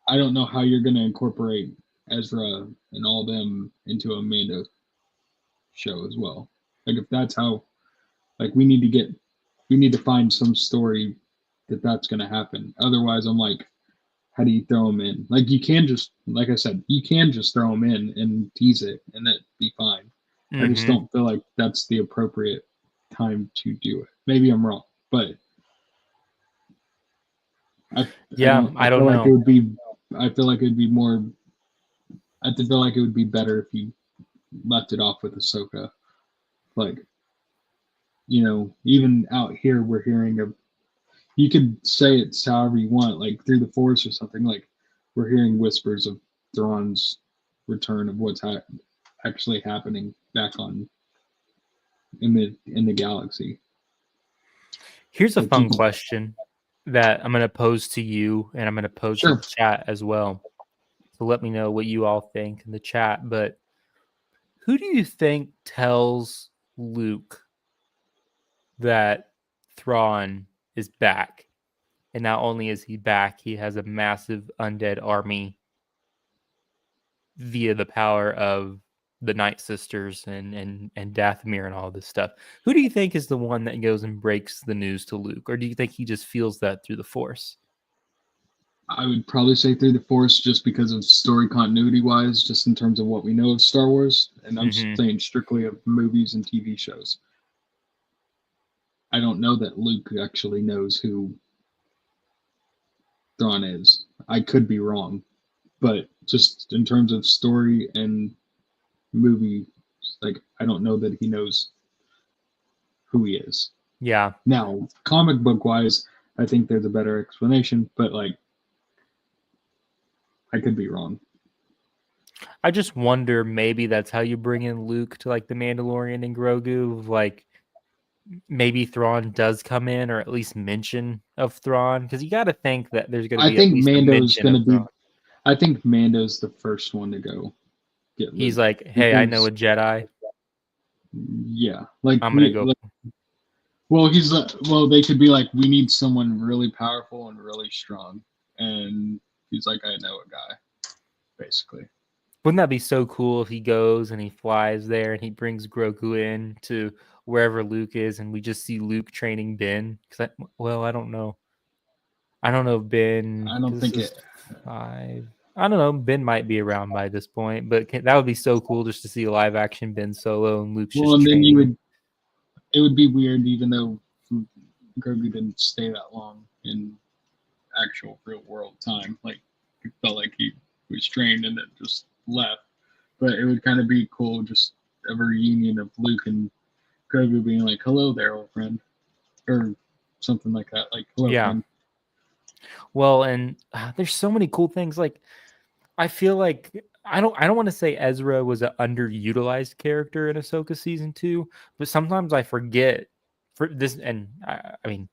I don't know how you're going to incorporate Ezra and all them into a Mando show as well. Like, if that's how, like, we need to find some story that's going to happen. Otherwise, I'm like, how do you throw them in? Like, you can just, like I said, you can just throw them in and tease it and it'd be fine. I just Mm-hmm. don't feel like that's the appropriate time to do it. Maybe I'm wrong, but Yeah, I I feel don't like it know. would be, I feel like it would be more, I feel like it would be better if you left it off with Ahsoka. Like, even out here, we're hearing of, you could say it's however you want, like through the Force or something. Like, we're hearing whispers of Thrawn's return, of what's actually happening back on in the galaxy. Here's a Like, you fun can, question that I'm going to pose to you and I'm going to pose to sure. the chat as well. So let me know what you all think in the chat. But who do you think tells Luke that Thrawn is back? And not only is he back, he has a massive undead army via the power of the Night Sisters and Dathomir and all this stuff. Who do you think is the one that goes and breaks the news to Luke, or do you think he just feels that through the Force? I would probably say through the Force, just because of story continuity wise, just in terms of what we know of Star Wars, and I'm saying strictly of movies and TV shows. I don't know that Luke actually knows who Thrawn is. I could be wrong, but just in terms of story and movie, like I don't know that he knows who he is. Yeah. Now, comic book wise, I think there's a better explanation, but like I could be wrong. I just wonder maybe that's how you bring in Luke to like the Mandalorian and Grogu. Like maybe Thrawn does come in, or at least mention of Thrawn, because you got to think that there's going to be I think at least Mando's going to be. I think Mando's the first one to go get Luke. He's like, hey, I know a Jedi. Yeah, like I'm gonna go. Like, well, they could be like, we need someone really powerful and really strong, and he's like, I know a guy, basically. Wouldn't that be so cool if he goes and he flies there and he brings Grogu in to wherever Luke is, and we just see Luke training Ben? Because I don't know. I don't know Ben. I don't think it. 5. I don't know. Ben might be around by this point, but that would be so cool just to see a live action Ben Solo and Luke's just training. Then it would be weird, even though Grogu didn't stay that long in actual real world time. Like it felt like he was trained and then just left. But it would kind of be cool, just a reunion of Luke and Grogu being like, "Hello there, old friend," or something like that. Like, "Hello, friend." Well, and there's so many cool things. Like, I feel like I don't want to say Ezra was an underutilized character in Ahsoka season 2, but sometimes I forget for this, and I mean,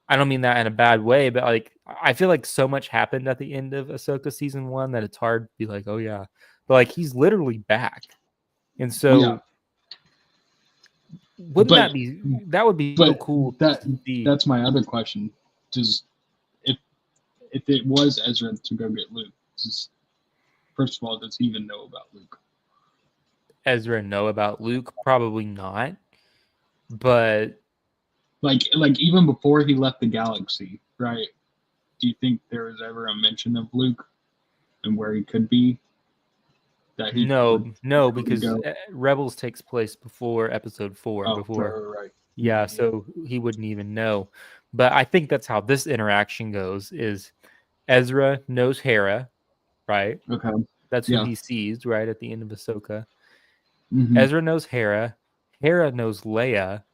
I don't mean that in a bad way, but like I feel like so much happened at the end of Ahsoka season 1 that it's hard to be like, oh yeah, but like he's literally back, and so wouldn't that would be so cool? That's my other question. If it was Ezra to go get Luke, first of all, does he even know about Luke? Ezra know about Luke? Probably not. But like even before he left the galaxy, right? Do you think there was ever a mention of Luke and where he could be? No, because Rebels takes place before Episode 4. Right. Yeah, so he wouldn't even know. But I think that's how this interaction goes: is Ezra knows Hera, right? Okay. That's who he sees, right, at the end of Ahsoka. Mm-hmm. Ezra knows Hera. Hera knows Leia,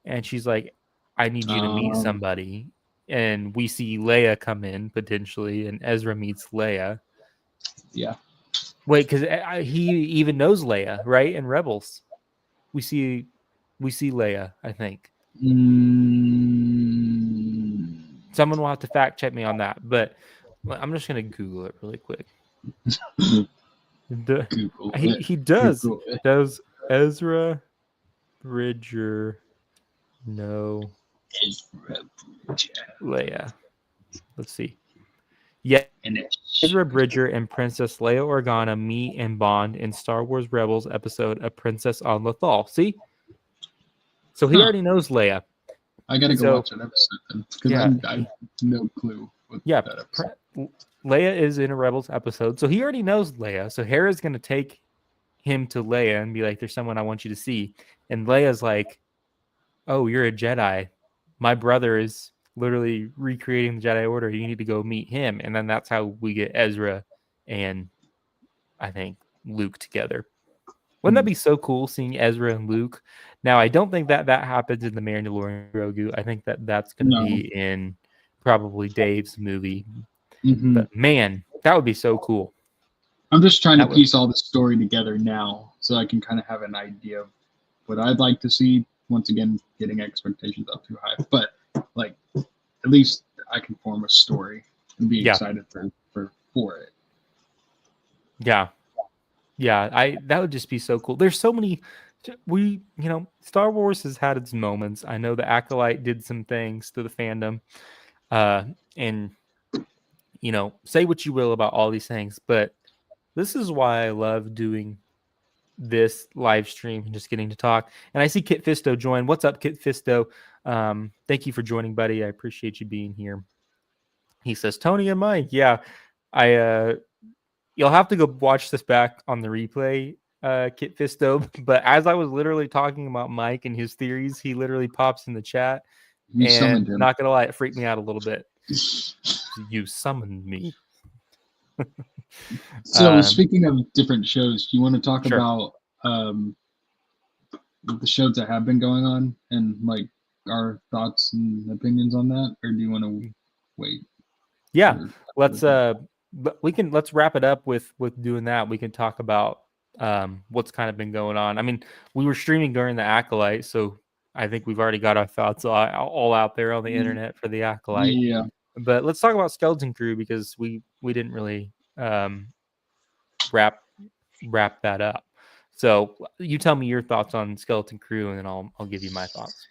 and she's like, I need you to meet somebody. And we see Leia come in, potentially, and Ezra meets Leia. Yeah. Wait, because he even knows Leia, right? In Rebels. We see Leia, I think. Someone will have to fact check me on that, but I'm just gonna Google it really quick. He does. Does Ezra Bridger know Leia? Let's see. Yeah, Ezra Bridger and Princess Leia Organa meet and bond in Star Wars Rebels episode A Princess on Lothal. See? So he already knows Leia. I gotta go watch that episode then, because I have no clue what that episode. Leia is in a Rebels episode, so he already knows Leia. So Hera's gonna take him to Leia and be like, there's someone I want you to see. And Leia's like, oh, you're a Jedi. My brother is literally recreating the Jedi Order. You need to go meet him. And then that's how we get Ezra and I think Luke together. Wouldn't that be so cool seeing Ezra and Luke? Now, I don't think that happens in the Mandalorian Grogu. I think that's going to be in probably Dave's movie. Mm-hmm. But man, that would be so cool. I'm just trying to piece all the story together now so I can kind of have an idea of what I'd like to see. Once again, getting expectations up too high. But like, at least I can form a story and be excited for it. Yeah. Yeah, that would just be so cool. There's so many Star Wars has had its moments. I know the Acolyte did some things to the fandom. And say what you will about all these things, but This is why I love doing this live stream and just getting to talk. And I see Kit Fisto join. What's up, Kit Fisto? Thank you for joining, buddy. I appreciate you being here. He says, Tony and Mike. Yeah, I you'll have to go watch this back on the replay, Kit Fisto. But as I was literally talking about Mike and his theories, he literally pops in the chat. We summoned And him. not gonna lie, it freaked me out a little bit. You summoned me. So speaking of different shows, do you want to talk Sure. about the shows that have been going on and like our thoughts and opinions on that, or do you want to wait? Yeah, let's let's wrap it up with doing that. We can talk about what's kind of been going on. I mean, we were streaming during the Acolyte, so I think we've already got our thoughts all out there on the internet for the Acolyte. Yeah. But let's talk about Skeleton Crew because we didn't really wrap that up. So you tell me your thoughts on Skeleton Crew, and then I'll give you my thoughts.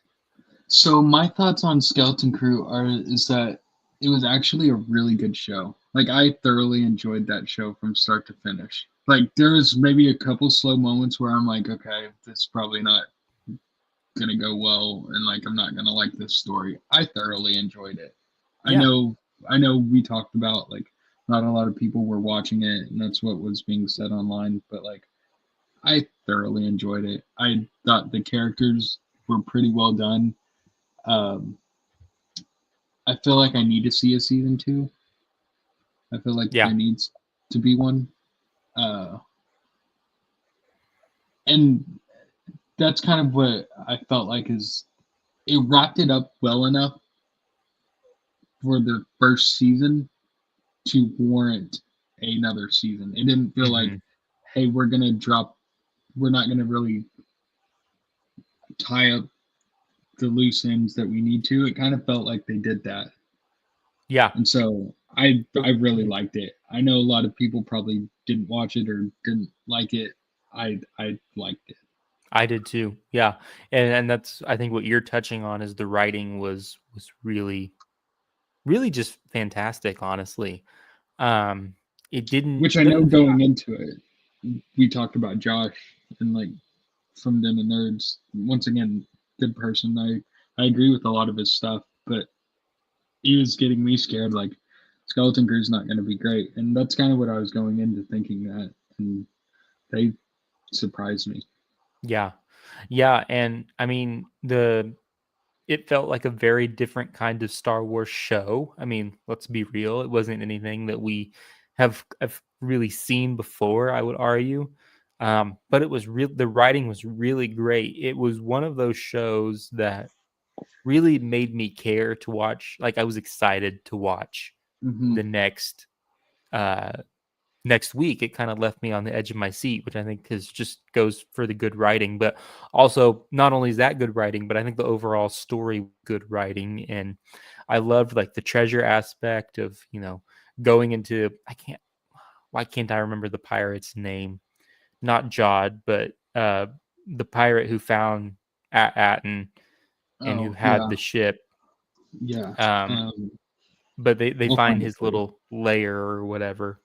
So my thoughts on Skeleton Crew is that it was actually a really good show. Like I thoroughly enjoyed that show from start to finish. Like there was maybe a couple slow moments where I'm like, okay, this is probably not gonna go well, and like I'm not gonna like this story. I thoroughly enjoyed it. Yeah. I know we talked about like not a lot of people were watching it, and that's what was being said online, but like I thoroughly enjoyed it. I thought the characters were pretty well done. Um, I feel like I need to see a season 2. I feel like Yeah. there needs to be one. And that's kind of what I felt like is it wrapped it up well enough for the first season to warrant another season. It didn't feel like, hey, we're not gonna really tie up the loose ends that we need to. It kind of felt like they did that. Yeah. And so I really liked it. I know a lot of people probably didn't watch it or didn't like it. I liked it. I did too. Yeah. And that's I think what you're touching on is the writing was really just fantastic, honestly. It didn't Which I know going into it, we talked about Josh and like from Den of Nerds. Once again, good person. I agree with a lot of his stuff, but he was getting me scared. Like Skeleton Crew's not going to be great, and that's kind of what I was going into thinking that, and they surprised me. Yeah. Yeah, and I mean it felt like a very different kind of Star Wars show. I mean, let's be real, it wasn't anything that we have really seen before, I would argue. But it was the writing was really great. It was one of those shows that really made me care to watch. Like I was excited to watch the next week. It kind of left me on the edge of my seat, which I think just goes for the good writing. But also, not only is that good writing, but I think the overall story good writing. And I loved like the treasure aspect of going into why can't I remember the pirate's name? Not Jod, but the pirate who found Atten and who had the ship. Yeah. But they We'll find find it his for you. little lair or whatever.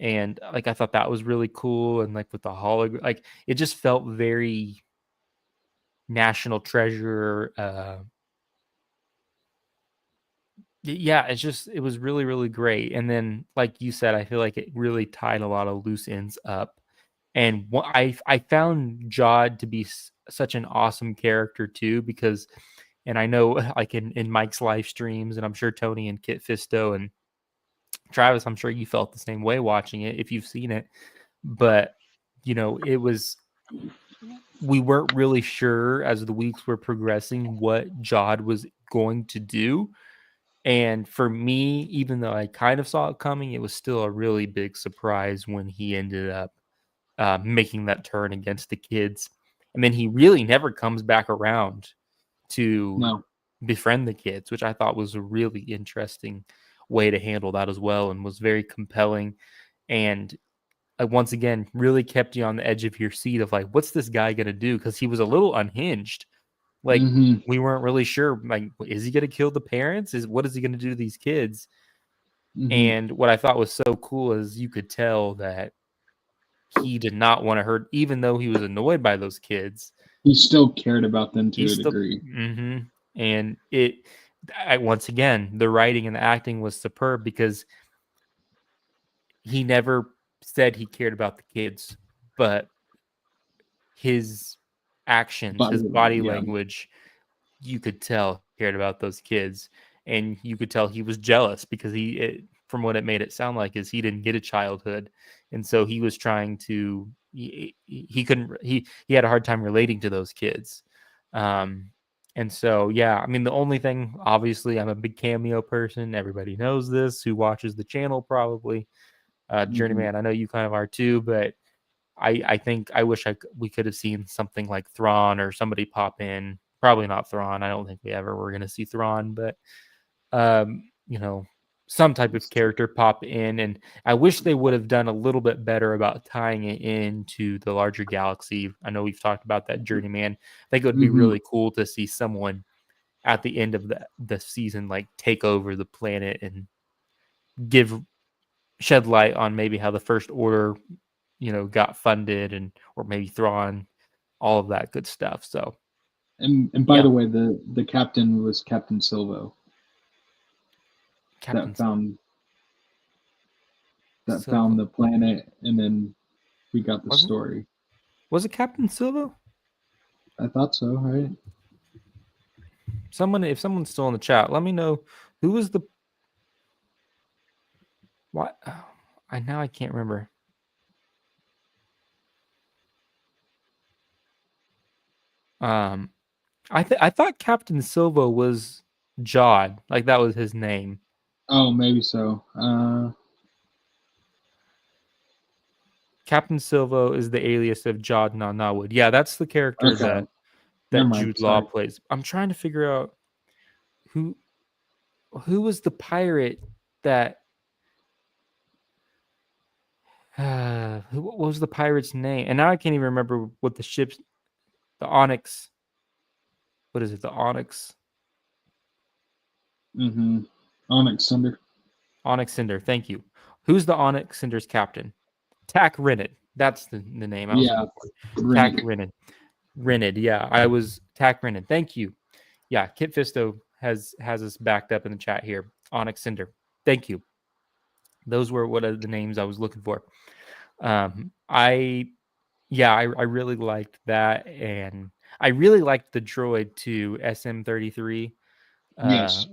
And like I thought that was really cool, and like with the hologram, like it just felt very National Treasure. Yeah, it was really really great. And then like you said, I feel like it really tied a lot of loose ends up. And I found Jod to be such an awesome character too, because and I know like in Mike's live streams, and I'm sure Tony and Kit Fisto and Travis, I'm sure you felt the same way watching it if you've seen it. But it was we weren't really sure as the weeks were progressing what Jod was going to do. And for me, even though I kind of saw it coming, it was still a really big surprise when he ended up making that turn against the kids. And then he really never comes back around to befriend the kids, which I thought was a really interesting way to handle that as well, and was very compelling. And once again, really kept you on the edge of your seat of like, what's this guy going to do? Because he was a little unhinged. Like, we weren't really sure, like, is he going to kill the parents? What is he going to do to these kids? And what I thought was so cool is you could tell that he did not want to hurt, even though he was annoyed by those kids. He still cared about them He to a still, degree. and once again, the writing and the acting was superb because he never said he cared about the kids, but his actions, his body Yeah. language, you could tell he cared about those kids, and you could tell he was jealous because from what it made it sound like, is he didn't get a childhood, and so he was trying to he couldn't he had a hard time relating to those kids. And so, yeah, I mean, the only thing, obviously, I'm a big cameo person. Everybody knows this who watches the channel, probably. Journeyman, I know you kind of are too, but I think I wish we could have seen something like Thrawn or somebody pop in. Probably not Thrawn. I don't think we ever were going to see Thrawn, but some type of character pop in. And I wish they would have done a little bit better about tying it into the larger galaxy. I know we've talked about that, Journeyman. I think it would be really cool to see someone at the end of the season like take over the planet and shed light on maybe how the First Order, got funded, and or maybe Thrawn, all of that good stuff. So, and by the way, the captain was Captain Silvo. That found the planet, and then we got the story. Was it Captain Silvo? I thought so, right? If someone's still in the chat, let me know who was the. What? I can't remember. I thought Captain Silvo was Jod, like that was his name. Oh, maybe so. Captain Silvo is the alias of Jod Nanawood. Yeah, that's the character that Jude Law plays. I'm trying to figure out who was the pirate that. What was the pirate's name? And now I can't even remember what the ship's. The Onyx. What is it? The Onyx. Onyx Cinder. Onyx Cinder. Thank you. Who's the Onyx Cinder's captain? Tack Rennet. That's the name. Tack Rennet. Rennet. Yeah, I was Tack Rennet. Thank you. Yeah, Kit Fisto has us backed up in the chat here. Onyx Cinder. Thank you. Those were what are the names I was looking for. I really liked that, and I really liked the droid too, SM-33. Yes.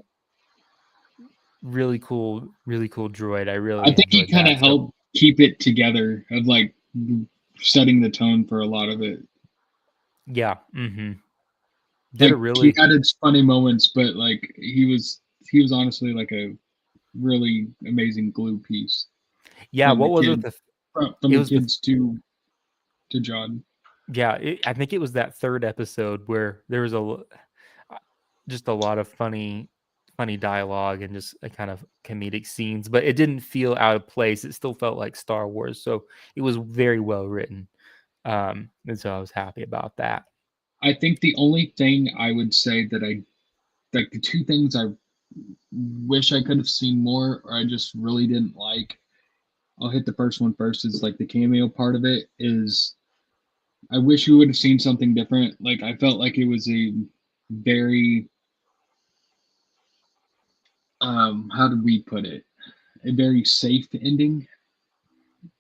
Really cool droid. I think he kind of helped keep it together, of like setting the tone for a lot of it. Yeah. He had its funny moments, but like he was honestly like a really amazing glue piece. Yeah, what was it? From the kids to John. Yeah, I think it was that third episode where there was just a lot of funny dialogue and just a kind of comedic scenes, but it didn't feel out of place. It still felt like Star Wars, so it was very well written, and so I was happy about that. I think the only thing I would say that the two things I wish I could have seen more, or I just really didn't like, I'll hit the first one first, is like the cameo part of it. Is I wish we would have seen something different. Like I felt like it was a very how did we put it? A very safe ending.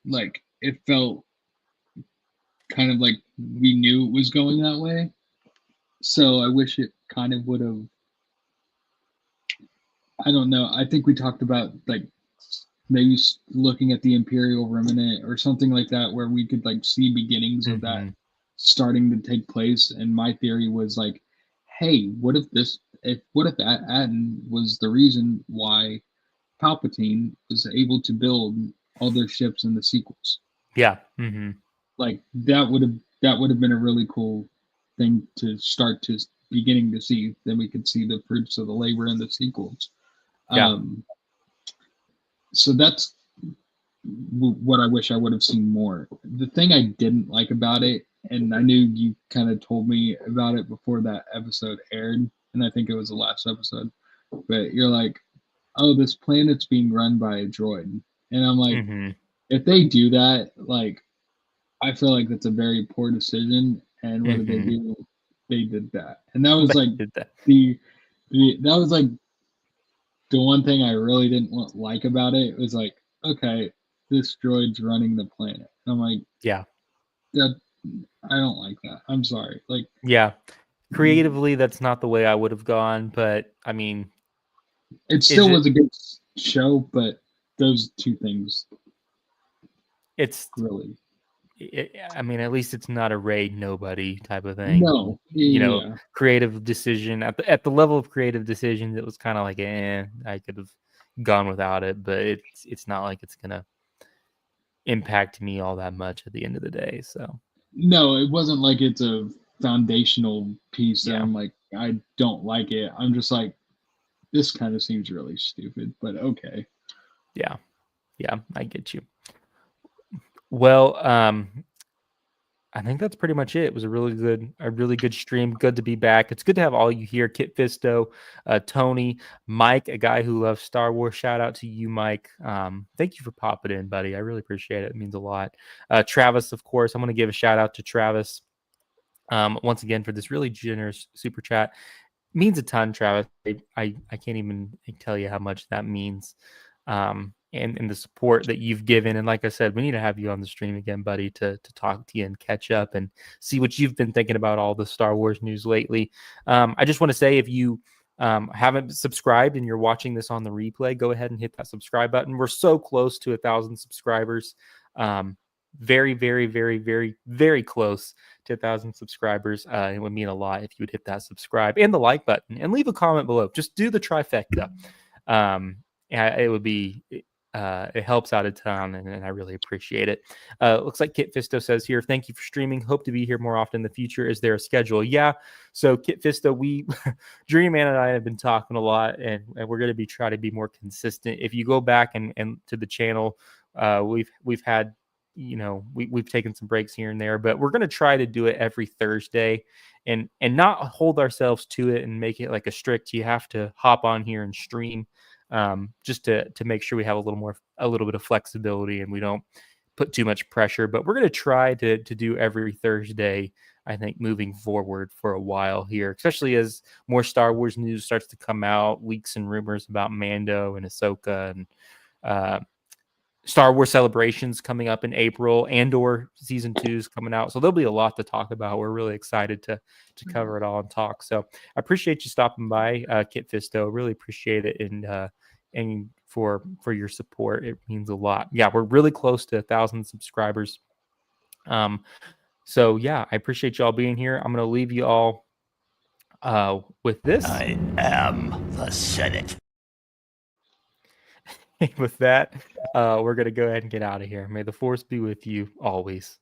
Like it felt kind of like we knew it was going that way. So I wish it kind of would have. I don't know. I think we talked about like maybe looking at the Imperial Remnant or something like that, where we could like see beginnings of that starting to take place. And my theory was like, hey, what if that Atten was the reason why Palpatine was able to build all their ships in the sequels? Yeah. Like that would have been a really cool thing to start to beginning to see. Then we could see the fruits of the labor in the sequels. Yeah. So that's what I wish I would have seen more. The thing I didn't like about it, and I knew you kind of told me about it before that episode aired, and I think it was the last episode, but you're like, oh, this planet's being run by a droid. And I'm like, if they do that, like, I feel like that's a very poor decision. And what did they Mm-hmm. do? They did that, and that was They like did that. the, that was like the one thing I really didn't like about it. It was like, okay, this droid's running the planet. And I'm like, Yeah. that I don't like that. I'm sorry. Like, Yeah. Creatively, that's not the way I would have gone, but I mean, it is still it? was a good show, but those two things It's. really. I mean, at least it's not a raid nobody type of thing. No, You know, yeah, creative decision at the level of creative decisions, it was kind of like, I could have gone without it, but it's not like it's gonna impact me all that much at the end of the day. So no, it wasn't like it's a foundational piece that yeah, I'm like, I don't like it. I'm just like, this kind of seems really stupid, but okay. yeah, yeah, I get you. Well, I think that's pretty much it. It was a really good stream. Good to be back. It's good to have all you here. Kit Fisto, Tony, Mike, a guy who loves Star Wars. Shout out to you, Mike. Thank you for popping in, buddy. I really appreciate it. It means a lot. Travis, of course. I'm going to give a shout out to Travis once again for this really generous super chat. Means a ton, Travis. I can't even tell you how much that means. And the support that you've given. And like I said, we need to have you on the stream again, buddy, to talk to you and catch up and see what you've been thinking about all the Star Wars news lately. I just want to say, if you haven't subscribed and you're watching this on the replay, go ahead and hit that subscribe button. We're so close to 1,000 subscribers. Very, very, very, very, very close to 1,000 subscribers. It would mean a lot if you would hit that subscribe and the like button and leave a comment below. Just do the trifecta. Yeah, it would be. It helps out a ton, and I really appreciate it. Looks like Kit Fisto says here, thank you for streaming. Hope to be here more often in the future. Is there a schedule? Yeah. So Kit Fisto, Dream Man and I have been talking a lot, and we're going to try to be more consistent. If you go back and to the channel, we've had, we've taken some breaks here and there, but we're going to try to do it every Thursday, and not hold ourselves to it and make it like a strict, you have to hop on here and stream. Just to make sure we have a little bit of flexibility and we don't put too much pressure. But we're going to try to do every Thursday, I think, moving forward for a while here, especially as more Star Wars news starts to come out, leaks and rumors about Mando and Ahsoka and Star Wars Celebrations coming up in April. Andor season 2 is coming out, so there'll be a lot to talk about. We're really excited to cover it all and talk. So I appreciate you stopping by, Kit Fisto. Really appreciate it, and for your support. It means a lot. Yeah, we're really close to 1,000 subscribers. So yeah, I appreciate y'all being here. I'm gonna leave you all with this. I am the Senate. With that, we're going to go ahead and get out of here. May the force be with you always.